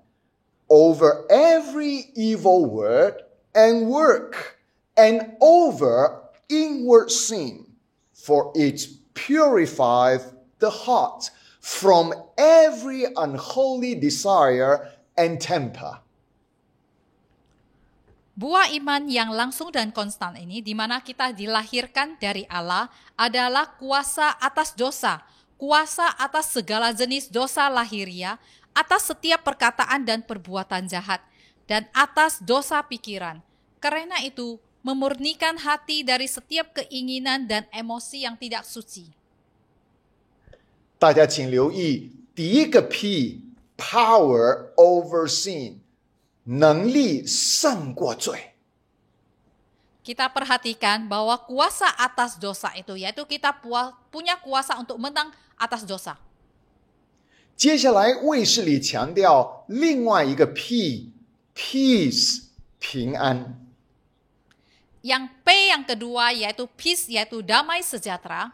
over every evil word and work, and over inward sin, for it purifieth the heart from every unholy desire and temper. Buah iman yang langsung dan konstan ini, di mana kita dilahirkan dari Allah, adalah kuasa atas dosa, kuasa atas segala jenis dosa lahiriah, atas setiap perkataan dan perbuatan jahat, dan atas dosa pikiran. Karena itu, memurnikan hati dari setiap keinginan dan emosi yang tidak suci. 大家请留意第一个 P power over sin， 能力胜过罪。 Kita perhatikan bahwa kuasa atas dosa itu, yaitu kita punya kuasa untuk menang atas dosa. 接下来卫士理强调另外一个 P，peace， 平安。Yang P yang kedua yaitu peace, yaitu damai sejahtera.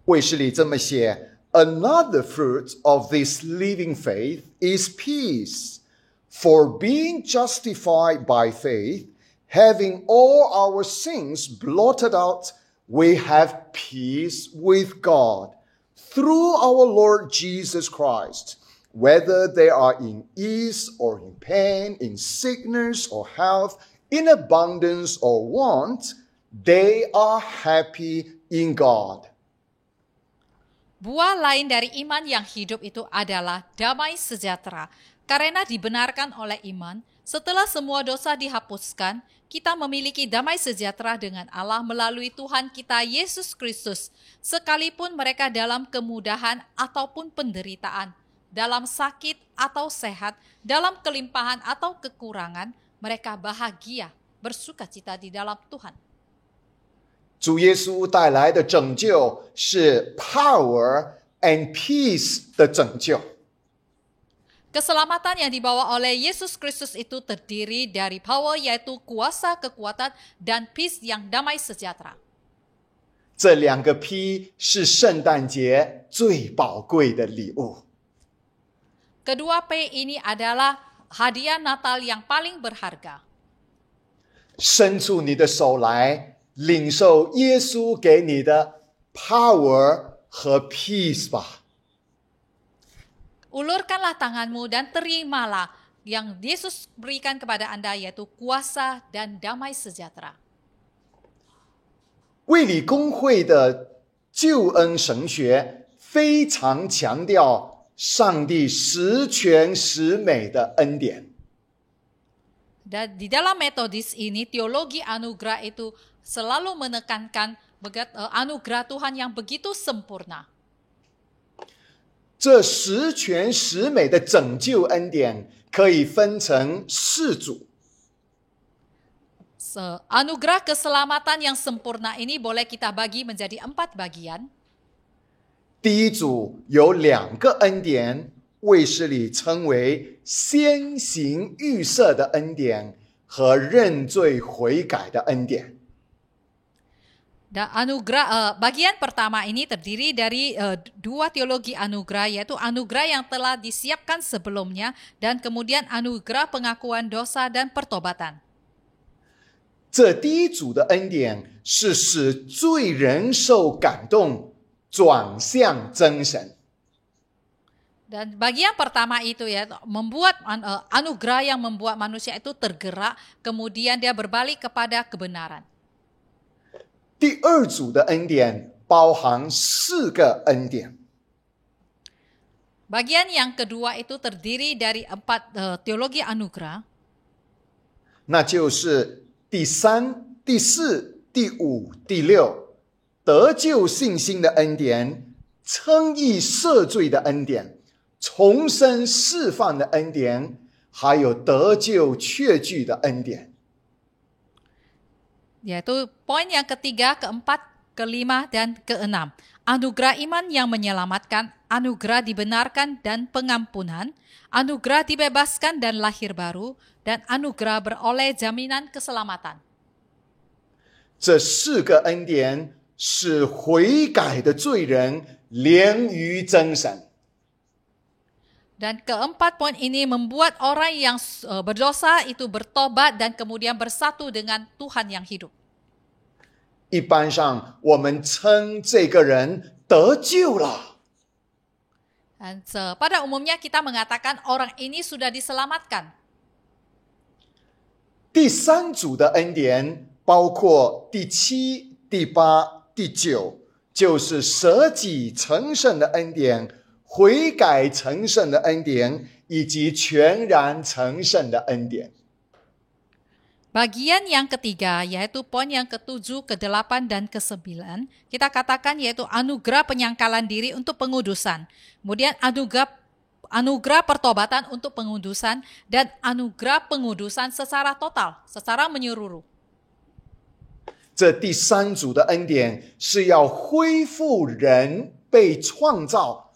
卫士理这么写 ：Another fruit of this living faith is peace. For being justified by faith, having all our sins blotted out, we have peace with God through our Lord Jesus Christ. Whether they are in ease or in pain, in sickness or health, in abundance or want, they are happy in God. Buah lain dari iman yang hidup itu adalah damai sejahtera. Karena dibenarkan oleh iman, setelah semua dosa dihapuskan, kita memiliki damai sejahtera dengan Allah melalui Tuhan kita Yesus Kristus, sekalipun mereka dalam kemudahan ataupun penderitaan, dalam sakit atau sehat, dalam kelimpahan atau kekurangan, mereka bahagia, bersukacita di dalam Tuhan. 主耶稣带来的拯救是 power and peace 的拯救。 Keselamatan yang dibawa oleh Yesus Kristus itu terdiri dari power, yaitu kuasa, kekuatan, dan peace yang damai sejahtera. 这两个 P 是圣诞节最宝贵的礼物。 Kedua P ini adalah hadiah Natal yang paling berharga. 伸出你的手来，领受耶稣给你的 power 和 peace 吧。 Ulurkanlah tanganmu dan terimalah yang Yesus berikan kepada Anda, yaitu kuasa dan damai sejahtera. 卫理公会的救恩神学非常强调上帝十全十美的恩典。 Dan di dalam metodis ini, teologi anugerah itu selalu menekankan anugerah Tuhan yang begitu sempurna. 这十全十美的拯救恩典可以分成4组。 Anugerah keselamatan yang sempurna ini boleh kita bagi menjadi 4 bagian. 第一组有2个恩典，卫士理称为先行预设的恩典和认罪悔改的恩典。 Dan anugerah bagian pertama ini terdiri dari 2 teologi anugerah, yaitu anugerah yang telah disiapkan sebelumnya dan kemudian anugerah pengakuan dosa dan pertobatan. 这第一组的恩典是使罪人受感动，转向真神。 Dan bagian pertama itu ya membuat anugerah yang membuat manusia itu tergerak, kemudian dia berbalik kepada kebenaran. 第二组的恩典包含4个恩典。 Bagian yang kedua itu terdiri dari 4 teologi anugerah. 那就是第3、第4、第5、第6，得救信心的恩典，称义赦罪的恩典，重生释放的恩典，还有得救确据的恩典。 Yaitu poin yang ketiga, keempat, kelima, dan keenam. Anugerah iman yang menyelamatkan, anugerah dibenarkan dan pengampunan, anugerah dibebaskan dan lahir baru, dan anugerah beroleh jaminan keselamatan. 这4个恩典使悔改的罪人连于真神。 Dan keempat poin ini membuat orang yang berdosa itu bertobat dan kemudian bersatu dengan Tuhan yang hidup. 一般上，我们称这个人得救了。 Dan pada umumnya kita mengatakan orang ini sudah diselamatkan. 第3组的恩典包括第7、第8、第9，就是舍己成圣的恩典。 悔改成圣的恩典，以及全然成圣的恩典。 Bagian yang ketiga, yaitu poin yang ke-7, ke-8, dan ke-9, kita katakan yaitu anugerah penyangkalan diri untuk pengudusan. Kemudian anugerah pertobatan untuk pengudusan, dan anugerah pengudusan secara total, secara menyeluruh. 这第3组的恩典是要恢复人被创造。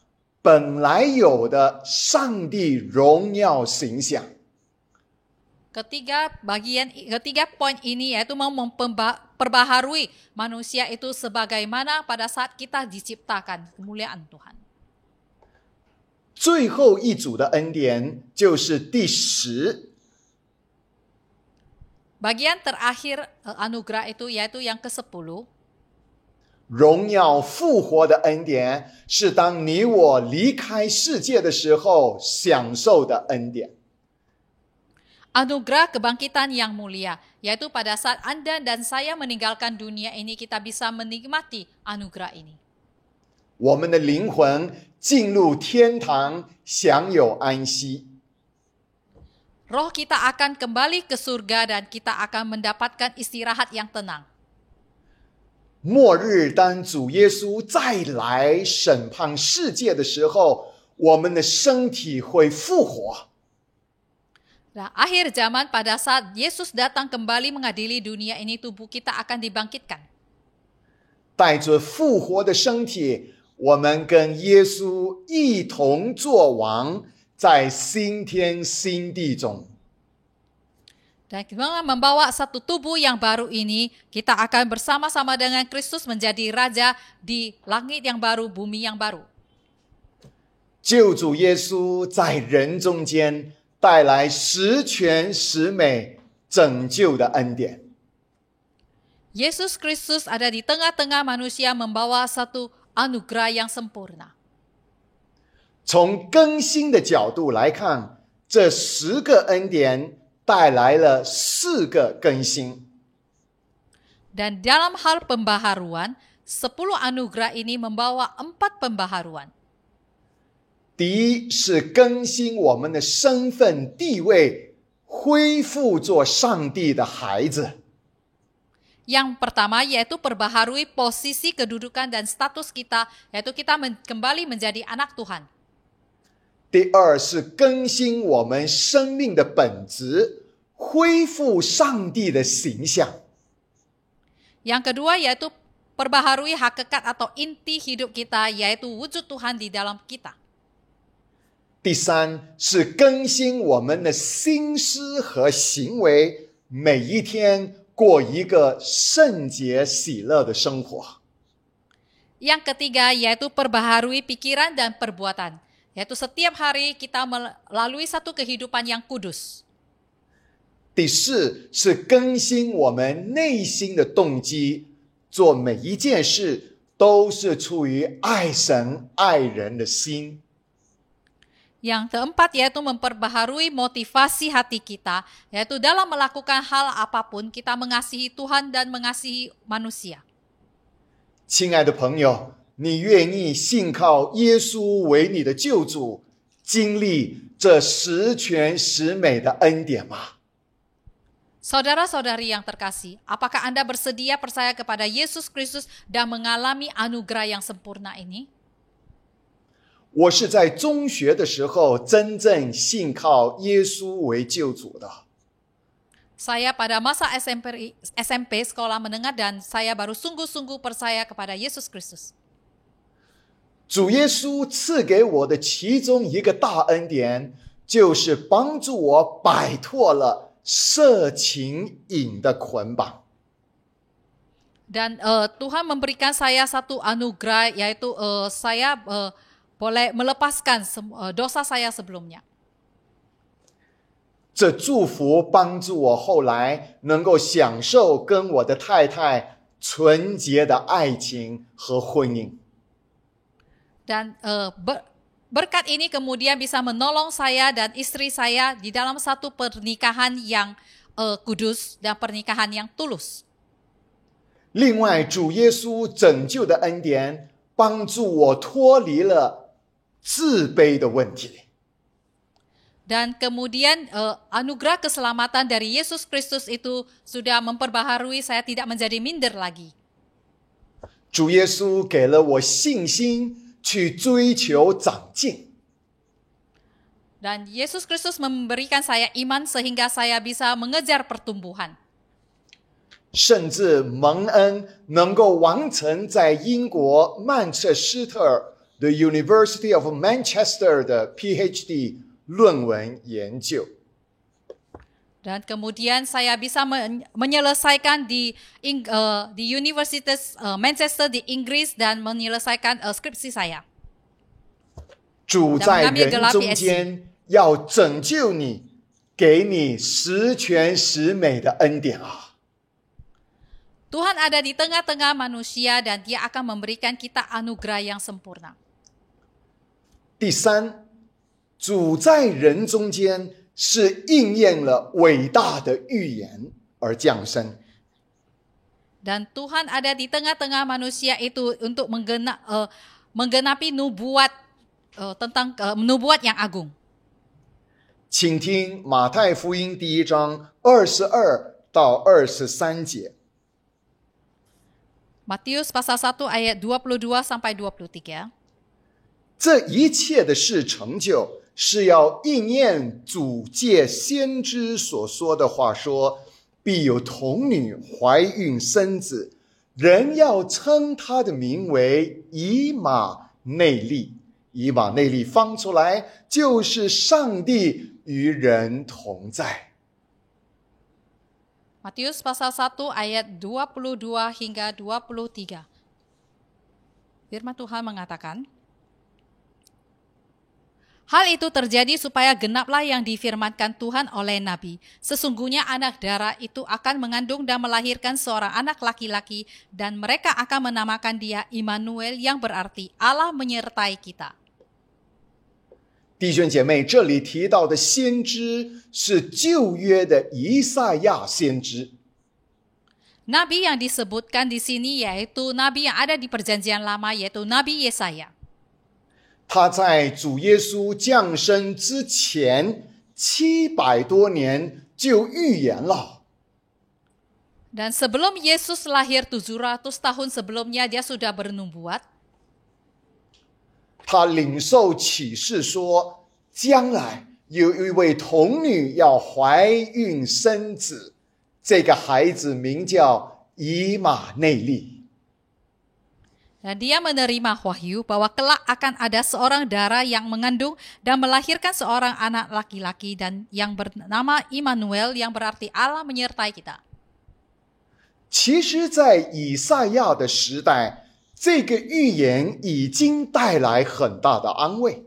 本来有的上帝荣耀形象。 Ketiga poin ini yaitu mau memperbaharui manusia itu sebagaimana pada saat kita diciptakan, kemuliaan Tuhan. 最后一组的恩典就是第10， Bagian terakhir anugerah itu yaitu yang ke-10. 荣耀复活的恩典是当你我离开世界的时候享受的恩典。 Anugerah kebangkitan yang mulia, yaitu pada saat Anda dan saya meninggalkan dunia ini, kita bisa menikmati anugerah ini. 我们的灵魂进入天堂，享有安息。 Roh kita akan kembali ke surga dan kita akan mendapatkan istirahat yang tenang. 末日当主耶稣再来审判世界的时候，我们的身体会复活。 Nah, akhir zaman pada saat Yesus datang kembali mengadili dunia ini, tubuh kita akan dibangkitkan. 带着复活的身体，我们跟耶稣一同作王，在新天新地中。 Dan kita membawa satu tubuh yang baru ini, kita akan bersama-sama dengan Kristus menjadi raja di langit yang baru, bumi yang baru. 救主耶稣在人中间带来十全十美拯救的恩典。 Yesus Kristus ada di tengah-tengah manusia membawa satu anugerah yang sempurna. 从更新的角度来看，这10个恩典带来了4个更新。 Dan dalam hal pembaharuan, 10 anugerah ini membawa 4 pembaharuan. 第一是更新我们的身份地位，恢复做上帝的孩子。 Yang pertama yaitu perbaharui posisi kedudukan dan status kita, yaitu kita kembali menjadi anak Tuhan. 第二是更新我们生命的本质，恢复上帝的形象。 Yang kedua yaitu perbaharui hakikat atau inti hidup kita, yaitu wujud Tuhan di dalam kita. 第三是更新我们的心思和行为，每一天过一个圣洁喜乐的生活。 Yang ketiga yaitu perbaharui pikiran dan perbuatan, yaitu setiap hari kita melalui satu kehidupan yang kudus. 第四是更新我们内心的动机，做每一件事都是出于爱神爱人的心。 Yang keempat yaitu memperbaharui motivasi hati kita, yaitu dalam melakukan hal apapun kita mengasihi Tuhan dan mengasihi manusia. 亲爱的朋友，你愿意信靠耶稣为你的救主，经历这十全十美的恩典吗？ Saudara-saudari yang terkasih, apakah Anda bersedia percaya kepada Yesus Kristus dan mengalami anugerah yang sempurna ini? 我是在中学的时候真正信靠耶稣为救主的。 Saya pada masa SMP sekolah menengah dan saya baru sungguh-sungguh percaya kepada Yesus Kristus. 主耶稣赐给我的其中一个大恩典，就是帮助我摆脱了色情瘾的捆绑。 Dan Tuhan memberikan saya satu anugerah, yaitu saya boleh melepaskan dosa saya sebelumnya. 这祝福帮助我后来能够享受跟我的太太纯洁的爱情和婚姻。 Dan berkat ini kemudian bisa menolong saya dan istri saya di dalam satu pernikahan yang kudus dan pernikahan yang tulus. 另外，主耶稣拯救的恩典帮助我脱离了自卑的问题。 Dan kemudian anugerah keselamatan dari Yesus Kristus itu sudah memperbaharui saya tidak menjadi minder lagi. 主耶稣给了我信心去追求长进。 Dan Yesus Kristus memberikan saya iman sehingga saya bisa mengejar pertumbuhan. 甚至蒙恩能够完成在英国曼彻斯特 the University of Manchester 的 PhD 论文研究。 Dan kemudian saya bisa menyelesaikan di Universitas Manchester di Inggris dan menyelesaikan skripsi saya. 主在人中间要拯救你，给你十全十美的恩典啊！ Tuhan ada di tengah-tengah manusia dan Dia akan memberikan kita anugerah yang sempurna. 第三，主在人中间是应验了伟大的预言而降生。 Dan Tuhan ada di tengah-tengah manusia itu untuk menggenapi nubuat tentang nubuat yang agung. 请听马太福音第1章22到23节。 Matius pasal 1 ayat 22 sampai 23. 这一切的事成就，是要应验主借先知所说的话说，必有童女怀孕生子，人要称他的名为以马内利。以马内利放出来，就是上帝与人同在。 Matius pasal 1 ayat 22 hingga 23. Firman Tuhan mengatakan, hal itu terjadi supaya genaplah yang difirmankan Tuhan oleh Nabi. Sesungguhnya anak darah itu akan mengandung dan melahirkan seorang anak laki-laki, dan mereka akan menamakan dia Immanuel, yang berarti Allah menyertai kita. 弟兄姐妹，这里提到的先知是旧约的以赛亚先知。 Nabi yang disebutkan di sini yaitu Nabi yang ada di perjanjian lama, yaitu Nabi Yesaya. 他在主耶稣降生之前700多年就预言了。 Dan sebelum Yesus lahir 700 tahun sebelumnya dia sudah bernubuat. 他领受启示说，将来有一位童女要怀孕生子，这个孩子名叫以马内利。 Dan dia menerima wahyu bahwa kelak akan ada seorang darah yang mengandung dan melahirkan seorang anak laki-laki, dan yang bernama Immanuel, yang berarti Allah menyertai kita. 其实在以赛亚的时代，这个预言已经带来很大的安慰。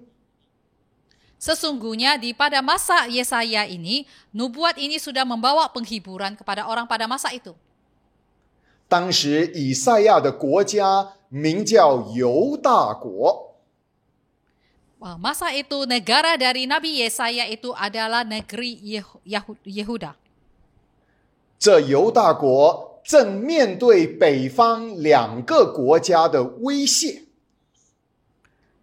Sesungguhnya pada masa Yesaya ini, nubuat ini sudah membawa penghiburan kepada orang pada masa itu. 当时以赛亚的国家名叫犹大国。 Masa itu negara dari Nabi Yesaya itu adalah negeri Yehuda. 这犹大国正面对北方2个国家的威胁。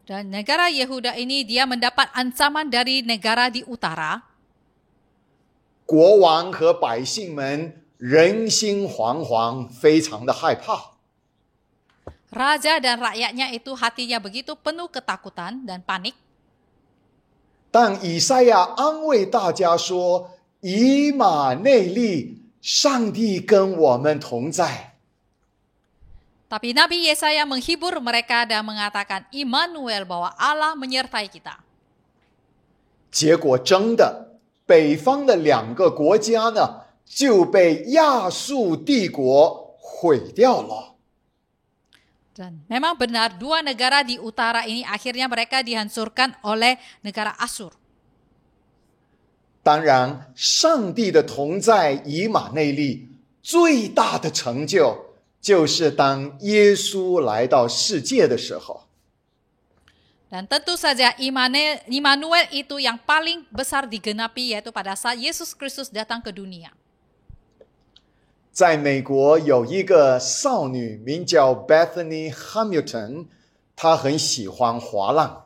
Dan negara Yehuda ini dia mendapat ancaman dari negara di utara. 国王和百姓们人心惶惶，非常的害怕。 Raja dan rakyatnya itu hatinya begitu penuh ketakutan dan panik. 但以赛亚安慰大家说：“以马内利，上帝跟我们同在。” Tapi Nabi Yesaya menghibur mereka dan mengatakan Immanuel, bahwa Allah menyertai kita. 结果真的，北方的2个国家呢，就被亚述帝国毁掉了。 Dan memang benar, 2 negara di utara ini akhirnya mereka dihancurkan oleh negara Asyur. 当然，上帝的同在以马内利最大的成就，就是当耶稣来到世界的时候。 Dan tentu saja Immanuel itu yang paling besar digenapi, yaitu pada saat Yesus Kristus datang ke dunia. 在美国有一个少女名叫 Bethany Hamilton， 她很喜欢滑浪。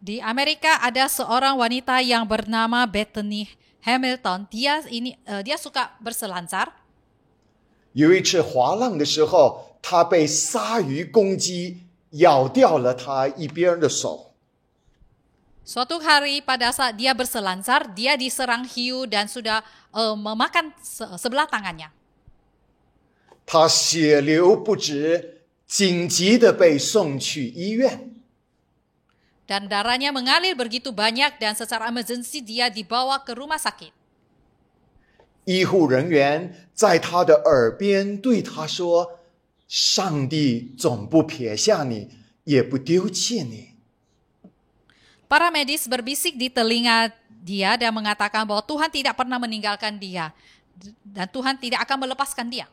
Di Amerika ada seorang wanita yang bernama Bethany Hamilton. Dia suka berselancar. 有一次滑浪的时候，她被鲨鱼攻击，咬掉了她一边的手。 Suatu hari pada saat dia berselancar, dia diserang hiu dan sudah memakan sebelah tangannya. 她血流不止，紧急的被送去医院。 Dan darahnya mengalir begitu banyak dan secara emergency dia dibawa ke rumah sakit. 医护人员在他的耳边对他说：“上帝总不撇下你，也不丢弃你。” Para medis berbisik di telinga dia dan mengatakan bahwa Tuhan tidak pernah meninggalkan dia dan Tuhan tidak akan melepaskan dia.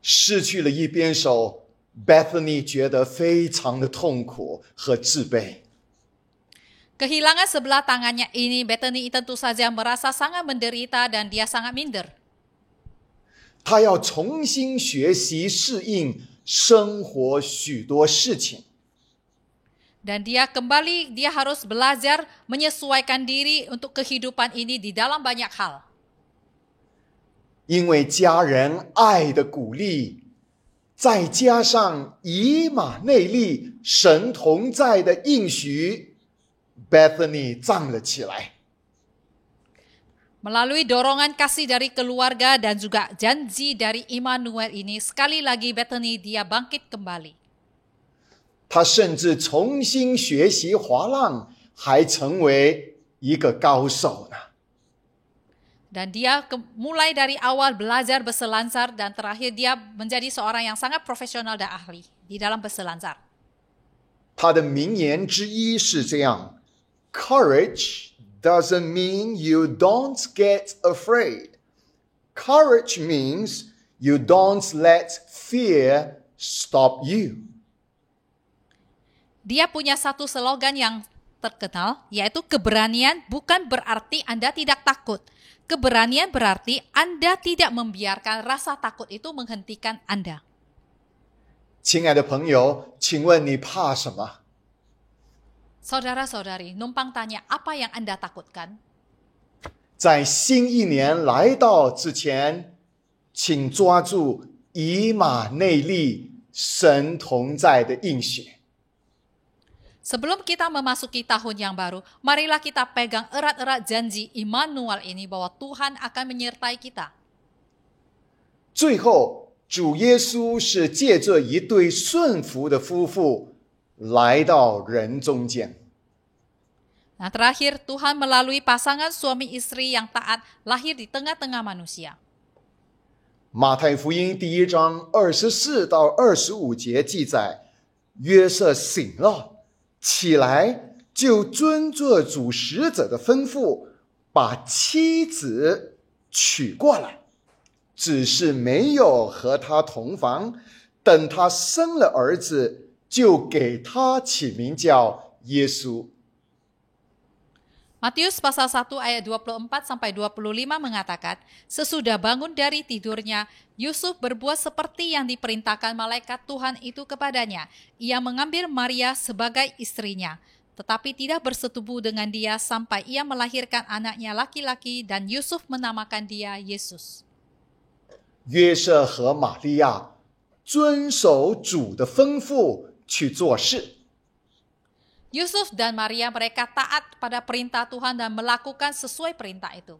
失去了一边手 ，Bethany 觉得非常的痛苦和自卑。 Kehilangan sebelah tangannya ini, Bethany tentu saja merasa sangat menderita dan dia sangat minder. 他要重新学习适应生活许多事情。 Dan dia harus belajar menyesuaikan diri untuk kehidupan ini di dalam banyak hal. 因为家人爱的鼓励，再加上以马内利神同在的应许 ，Bethany 站了起来。 Melalui dorongan kasih dari keluarga dan juga janji dari Immanuel ini, sekali lagi Bethany dia bangkit kembali. 他甚至重新学习滑浪，还成为一个高手呢。 Dan dia mulai dari awal belajar berselancar dan terakhir dia menjadi seorang yang sangat profesional dan ahli di dalam berselancar. 他的名言之一是这样 ：“Courage doesn't mean you don't get afraid. Courage means you don't let fear stop you.” Dia punya satu slogan yang terkenal, yaitu keberanian bukan berarti Anda tidak takut. Keberanian berarti Anda tidak membiarkan rasa takut itu menghentikan Anda. 亲爱的朋友，请问你怕什么？ Saudara-saudari, numpang tanya apa yang Anda takutkan? 在新一年来到之前，请抓住以马内利神同在的应许。 Sebelum kita memasuki tahun yang baru, marilah kita pegang erat-erat janji Immanuel ini bahwa Tuhan akan menyertai kita. 最后，主耶稣是借着一对顺服的夫妇来到人中间。 Nah, terakhir Tuhan melalui pasangan suami istri yang taat lahir di tengah-tengah manusia. 马太福音第1章24到25节记载，约瑟醒了，起来就遵着主使者的吩咐，把妻子娶过来，只是没有和他同房。等他生了儿子，就给他起名叫耶稣。 Matius pasal 1 ayat 24 sampai 25 mengatakan, sesudah bangun dari tidurnya, Yusuf berbuat seperti yang diperintahkan malaikat Tuhan itu kepadanya. Ia mengambil Maria sebagai istrinya, tetapi tidak bersetubuh dengan dia sampai ia melahirkan anaknya laki-laki dan Yusuf menamakan dia Yesus. 约瑟和玛利亚遵守主的吩咐去做事。 Yusuf dan Maria mereka taat pada perintah Tuhan dan melakukan sesuai perintah itu.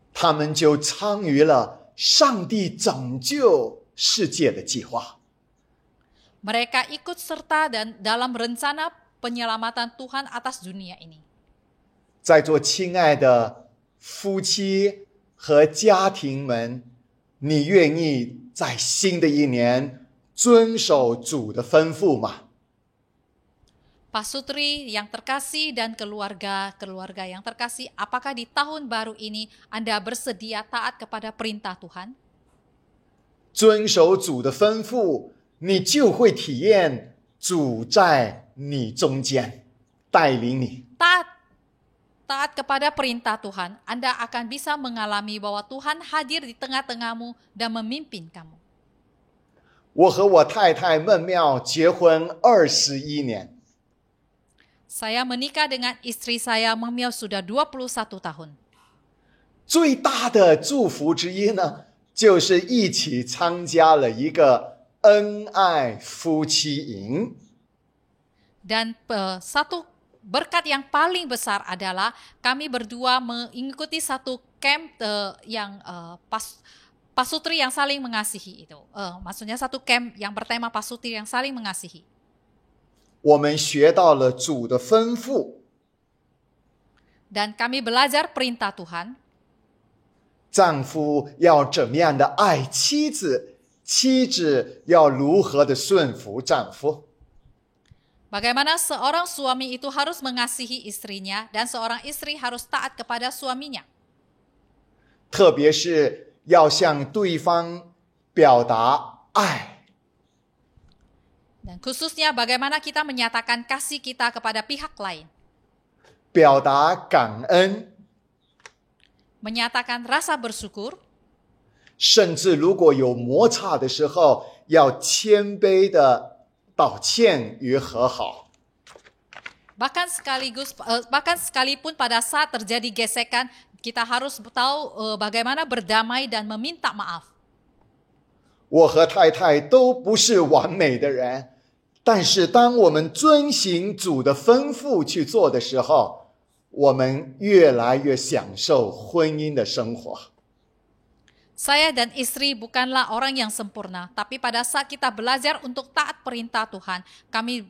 他们就参与了上帝拯救世界的计划。 Mereka ikut serta dan dalam rencana penyelamatan Tuhan atas dunia ini. 在座亲爱的夫妻和家庭们，你愿意在新的一年遵守主的吩咐吗？ Pasutri yang terkasih dan keluarga yang terkasih, apakah di tahun baru ini Anda bersedia taat kepada perintah Tuhan? 遵守主的吩咐，你就会体验主在你中间，带领你。 Taat kepada perintah Tuhan, Anda akan bisa mengalami bahwa Tuhan hadir di tengah-tengahmu dan memimpin kamu. 我和我太太孟妙结婚21年。 Saya menikah dengan istri saya, Memiao, sudah 21 tahun. 最大的祝福之一呢，就是一起参加了一个恩爱夫妻营。 Dan satu berkat yang paling besar adalah kami berdua mengikuti satu camp yang pasutri yang saling mengasihi itu. Maksudnya satu camp yang bertema pasutri yang saling mengasihi. 我们学到了主的吩咐， Dan kami belajar perintah Tuhan. 丈夫要怎么样的爱妻子，妻子要如何的顺服丈夫。 Bagaimana seorang suami itu harus mengasihi istrinya dan seorang istri harus taat kepada suaminya. 特别是要向对方表达爱。 Dan khususnya bagaimana kita menyatakan kasih kita kepada pihak lain. 表达感恩， Menyatakan rasa bersyukur. 甚至如果有摩擦的时候，要谦卑的道歉与和好。 Bahkan sekalipun pada saat terjadi gesekan, kita harus tahu bagaimana berdamai dan meminta maaf. 我和太太都不是完美的人，但是当我们遵行主的吩咐去做的时候，我们越来越享受婚姻的生活。 Saya dan istri bukanlah orang yang sempurna, tapi pada saat kita belajar untuk taat perintah Tuhan, kami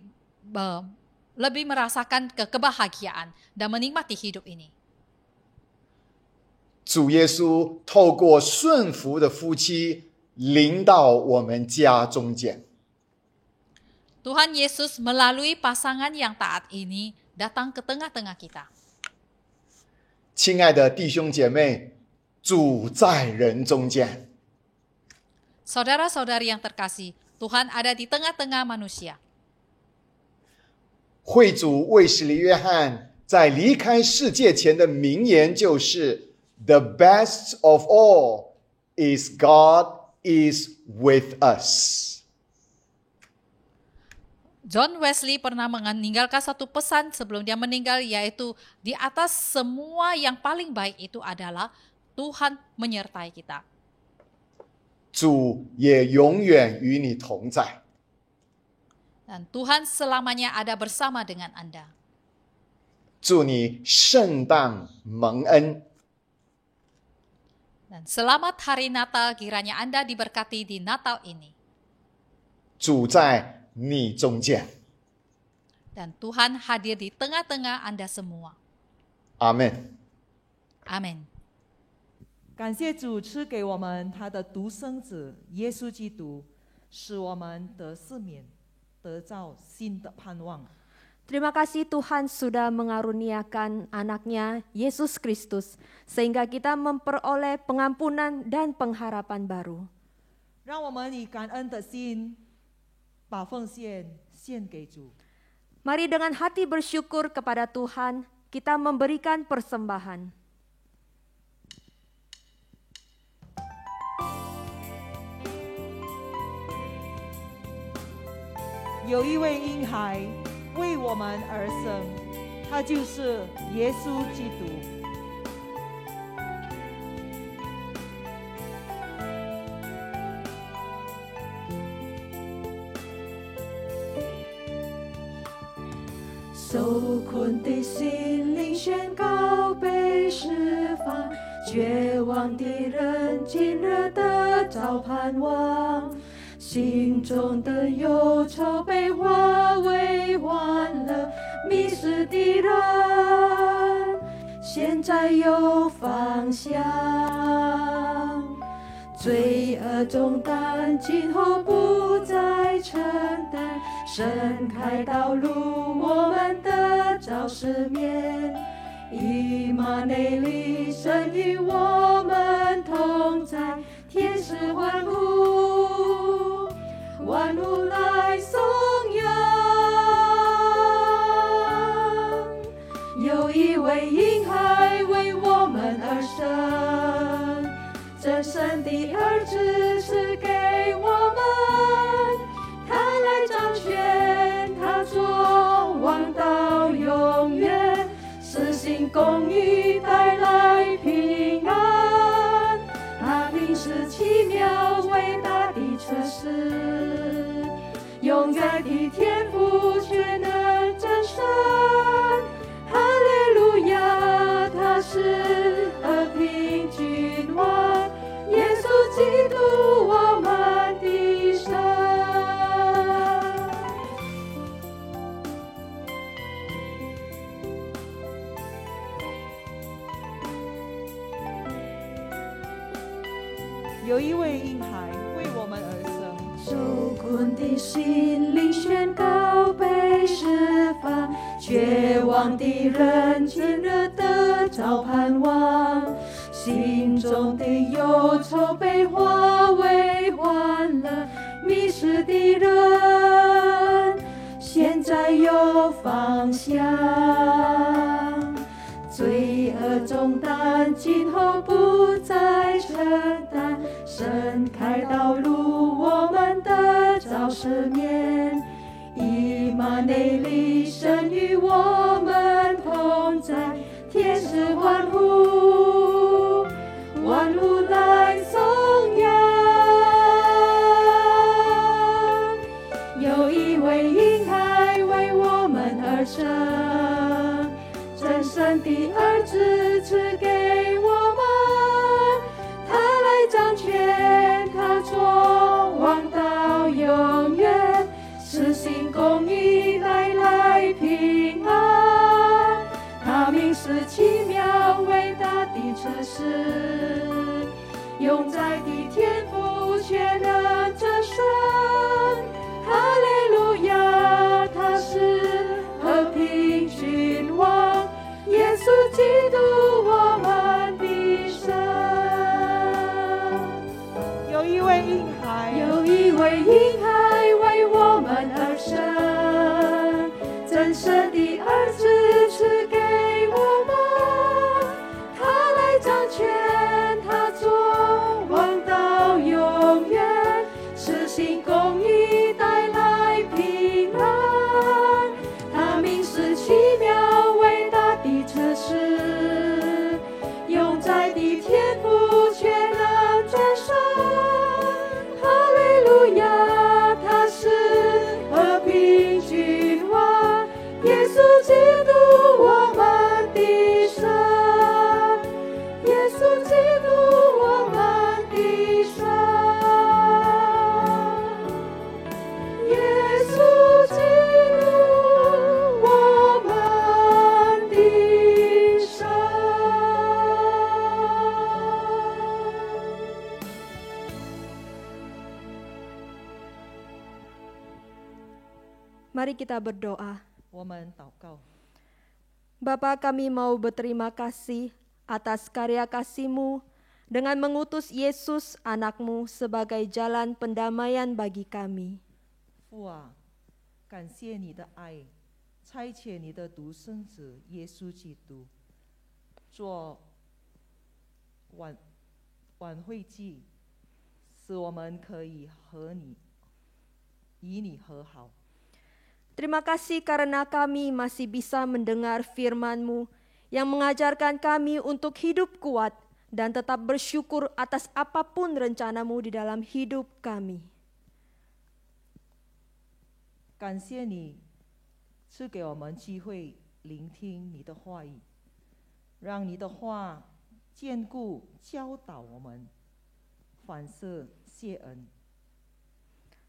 lebih merasakan kebahagiaan dan menikmati hidup ini. 主耶稣透过顺服的夫妻临到我们家中间。 Tuhan Yesus melalui pasangan yang taat ini datang ke tengah-tengah kita. 亲爱的弟兄姐妹，主在人中间。 Saudara-saudari yang terkasih, Tuhan ada di tengah-tengah manusia. 会主卫斯理约翰在离开世界前的名言就是：“The best of all is God is with us。” John Wesley pernah meninggalkan satu pesan sebelum dia meninggal, yaitu di atas semua yang paling baik itu adalah Tuhan menyertai kita. 主也永远与你同在。 Dan Tuhan selamanya ada bersama dengan Anda. 祝你圣诞蒙恩。 Dan selamat hari Natal, kiranya Anda diberkati di Natal ini. 主在你中间。 Dan Tuhan hadir di tengah-tengah Anda semua. 阿门。 Amin. 感谢主赐给我们他的独生子耶稣基督，使我们得赦免，得造新的盼望。 Terima kasih Tuhan sudah mengaruniakan anaknya Yesus Kristus sehingga kita memperoleh pengampunan dan pengharapan baru. 让我们以感恩的心把奉献献给主。 Mari dengan hati bersyukur kepada Tuhan, kita memberikan persembahan. 有一位婴孩为我们而生，他就是耶稣基督。受困的心灵宣告被释放，绝望的人今日得着盼望。心中的忧愁被化为欢乐，迷失的人现在有方向。罪恶重担今后不再承担，伸开道路，我们得着赦免。以马内利，神与我们同在，天使欢呼，万物来颂扬。有一位婴孩为我们而生，真神的儿子是给我们，他来掌权，他做王到永远，实行公义，带来平安。他平时奇妙伟大的测试，永在的天赋却能真神。哈利路亚，他是和平君王，耶稣基一位婴孩为我们而生，受困的心灵宣告被释放，绝望的人今日得着盼望，心中的忧愁被化为欢乐，迷失的人现在有方向，罪恶重担今后不再承担，神开道路，我们得着赦免。以马内利神与我们同在，天使欢呼，万物来颂扬。有一位婴孩为我们而生，真神的儿子赐给我们，他来掌权，他做王到永远，实行公义，带来平安。他名是奇妙伟大的策士，永在的天父却能战胜。哈利路亚，他是和平君王，耶稣基督我们的神。有一位婴孩，有一位婴孩为我们而生，真神的儿子赐给我们，他来掌权，他做王到永远，实行公义，带来平安。他名是奇妙伟大的策士，永在的天父却能战胜。哈利路亚，他是和平君王，耶稣基督我们的神，耶稣基督我们的神，耶稣基督我们的神。Mari kita berdoa. 我们祷告。 Bapa, kami mau berterima kasih atas karya kasih-Mu dengan mengutus Yesus anak-Mu sebagai jalan pendamaian bagi kami. 父啊，感谢你的爱，差遣你的独生子耶稣基督做挽回祭，使我们可以与你和好。 Terima kasih karena kami masih bisa mendengar firman-Mu yang mengajarkan kami untuk hidup kuat dan tetap bersyukur atas apapun rencana-Mu di dalam hidup kami. 感谢你赐给我们机会聆听你的话语，让你的话坚固教导我们，反射谢恩。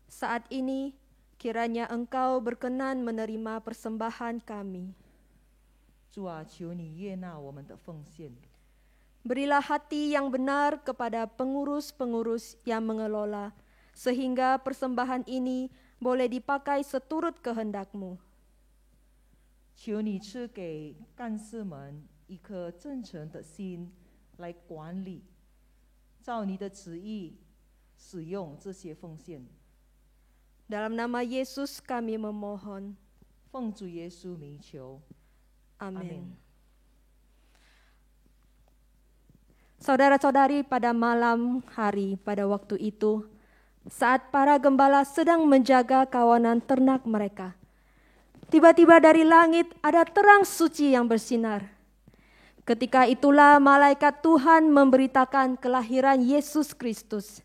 Saat ini, kiranya Engkau berkenan menerima persembahan kami. 主啊，求你悦纳我们的奉献， Berilah hati yang benar kepada pengurus-pengurus yang mengelola, sehingga persembahan ini boleh dipakai seturut kehendak-Mu. 求你赐给干事们一颗真诚的心来管理，照你的旨意使用这些奉献。 Dalam nama Yesus kami memohon. 奉主耶稣名求， Amin. Saudara-saudari, pada malam hari pada waktu itu, saat para gembala sedang menjaga kawanan ternak mereka, tiba-tiba dari langit ada terang suci yang bersinar. Ketika itulah malaikat Tuhan memberitakan kelahiran Yesus Kristus,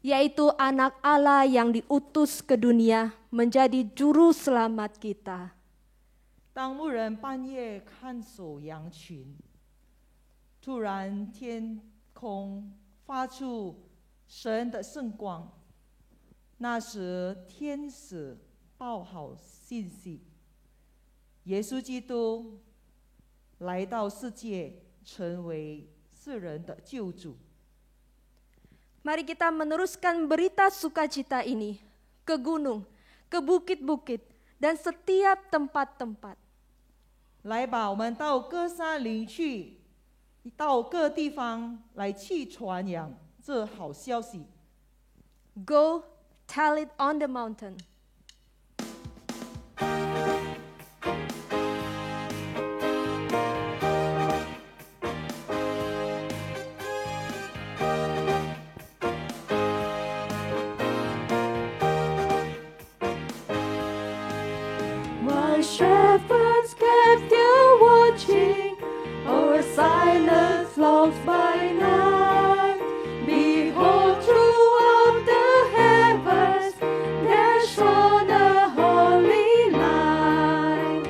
yaitu anak Allah yang diutus ke dunia menjadi juru selamat kita. 当牧人半夜看守羊群，突然天空发出神的圣光，那时天使报好信息，耶稣基督来到世界，成为世人的救主。Mari kita meneruskan berita sukacita ini ke gunung, ke bukit-bukit, dan setiap tempat-tempat. 来吧，我们到各山林去，到各地方来去传扬这好消息。 Go tell it on the mountain. While shepherds kept their watching over silent flocks by night, behold, throughout the heavens there shone a holy light.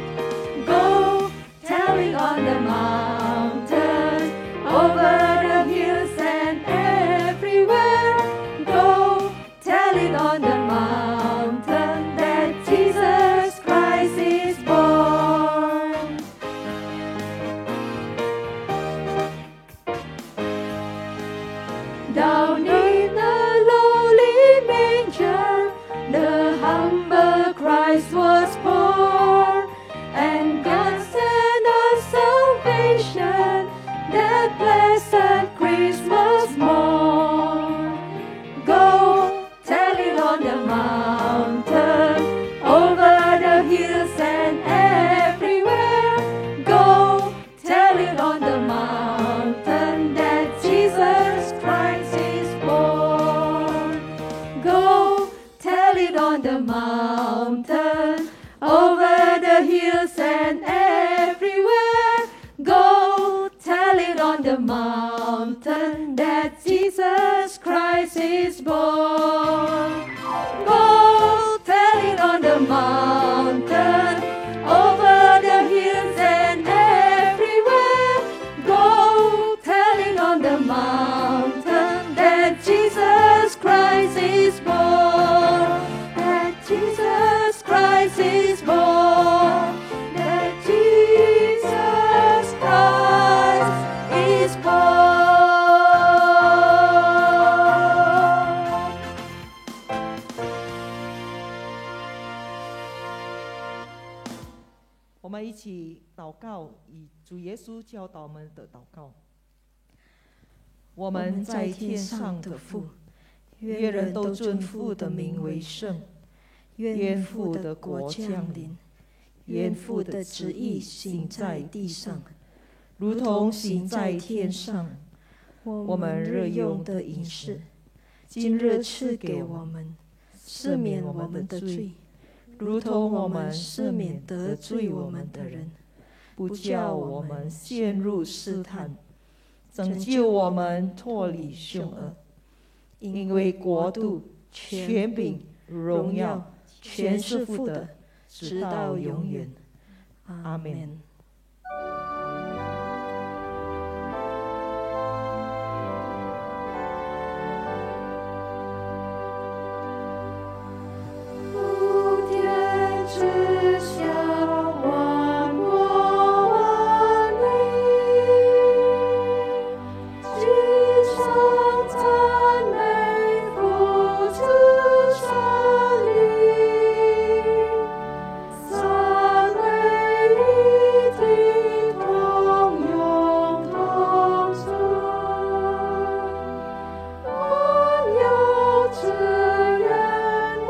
Go, tell it on the mountain, over the hills and everywhere. Go, tell it on the mountain that Jesus Christ is born. Down in a lowly manger, the humble Christ was born, and God sent us salvation, that blessed Christmas morn. Go, tell it on the mountain, over the hills and everywhere. Go, tell it on the mountain that Jesus Christ is born. Go, tell it on the mountain, over the hills and everywhere. Go, tell it on the mountain that Jesus Christ is born. Go, tell it on the mountain, over the hills and everywhere. Go, tell it on the mountain that Jesus Christ is born. That Jesus Christ is born. That Jesus Christ is born. 我们一起祷告，以主耶稣教导我们的祷告。我们在天上的父，愿人都尊父的名为圣。愿父的国降临，愿父的旨意行在地上，如同行在天上。我们日用的饮食，今日赐给我们，赦免我们的罪，如同我们赦免得罪我们的人，不叫我们陷入试探，拯救我们脱离凶恶。因为国度、权柄、荣耀，全是父的，直到永远。阿们。普天之下，万国万民，齐唱赞美父子圣灵，三位一体，同永同存，万有之源，万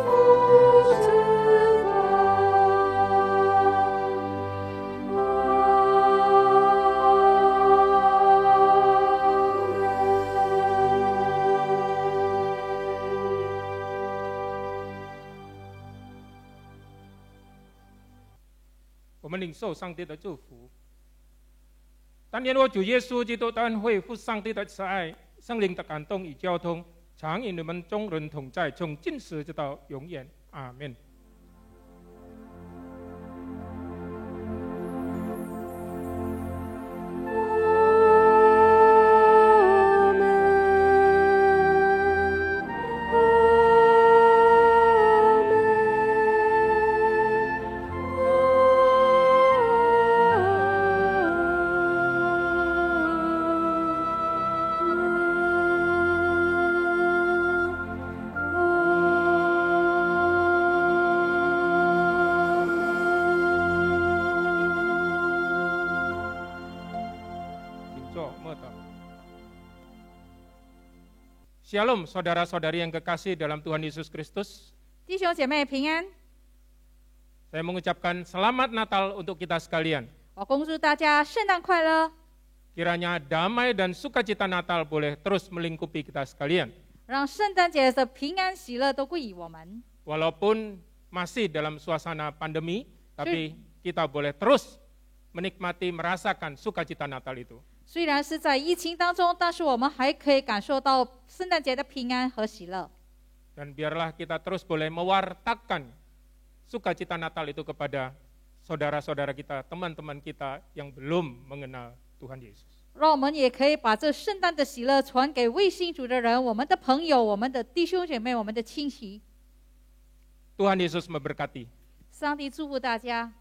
福之我们领受上帝的祝福。但愿我主耶稣基督的恩惠、父上帝的慈爱、圣灵的感动与交通，常与你们众人同在，从今时直到永远。阿门。Shalom saudara-saudari yang kekasih dalam Tuhan Yesus Kristus. 弟兄姐妹平安， Saya mengucapkan selamat Natal untuk kita sekalian. 我恭祝大家圣诞快乐， Kiranya damai dan sukacita Natal boleh terus melingkupi kita sekalian. 让圣诞节的平安喜乐都归于我们。 Walaupun masih dalam suasana pandemi, tapi kita boleh terus menikmati, merasakan sukacita Natal itu. 虽然是在疫情当中，但是我们还可以感受到圣诞节的平安和喜乐。 Dan biarlah kita terus boleh mewartakan sukacita Natal itu kepada saudara-saudara kita, teman-teman kita yang belum mengenal Tuhan Yesus. 让我们也可以把这圣诞的喜乐传给未信主的人，我们的朋友、我们的弟兄姐妹、我们的亲戚。 Tuhan Yesus memberkati. 上帝祝福大家。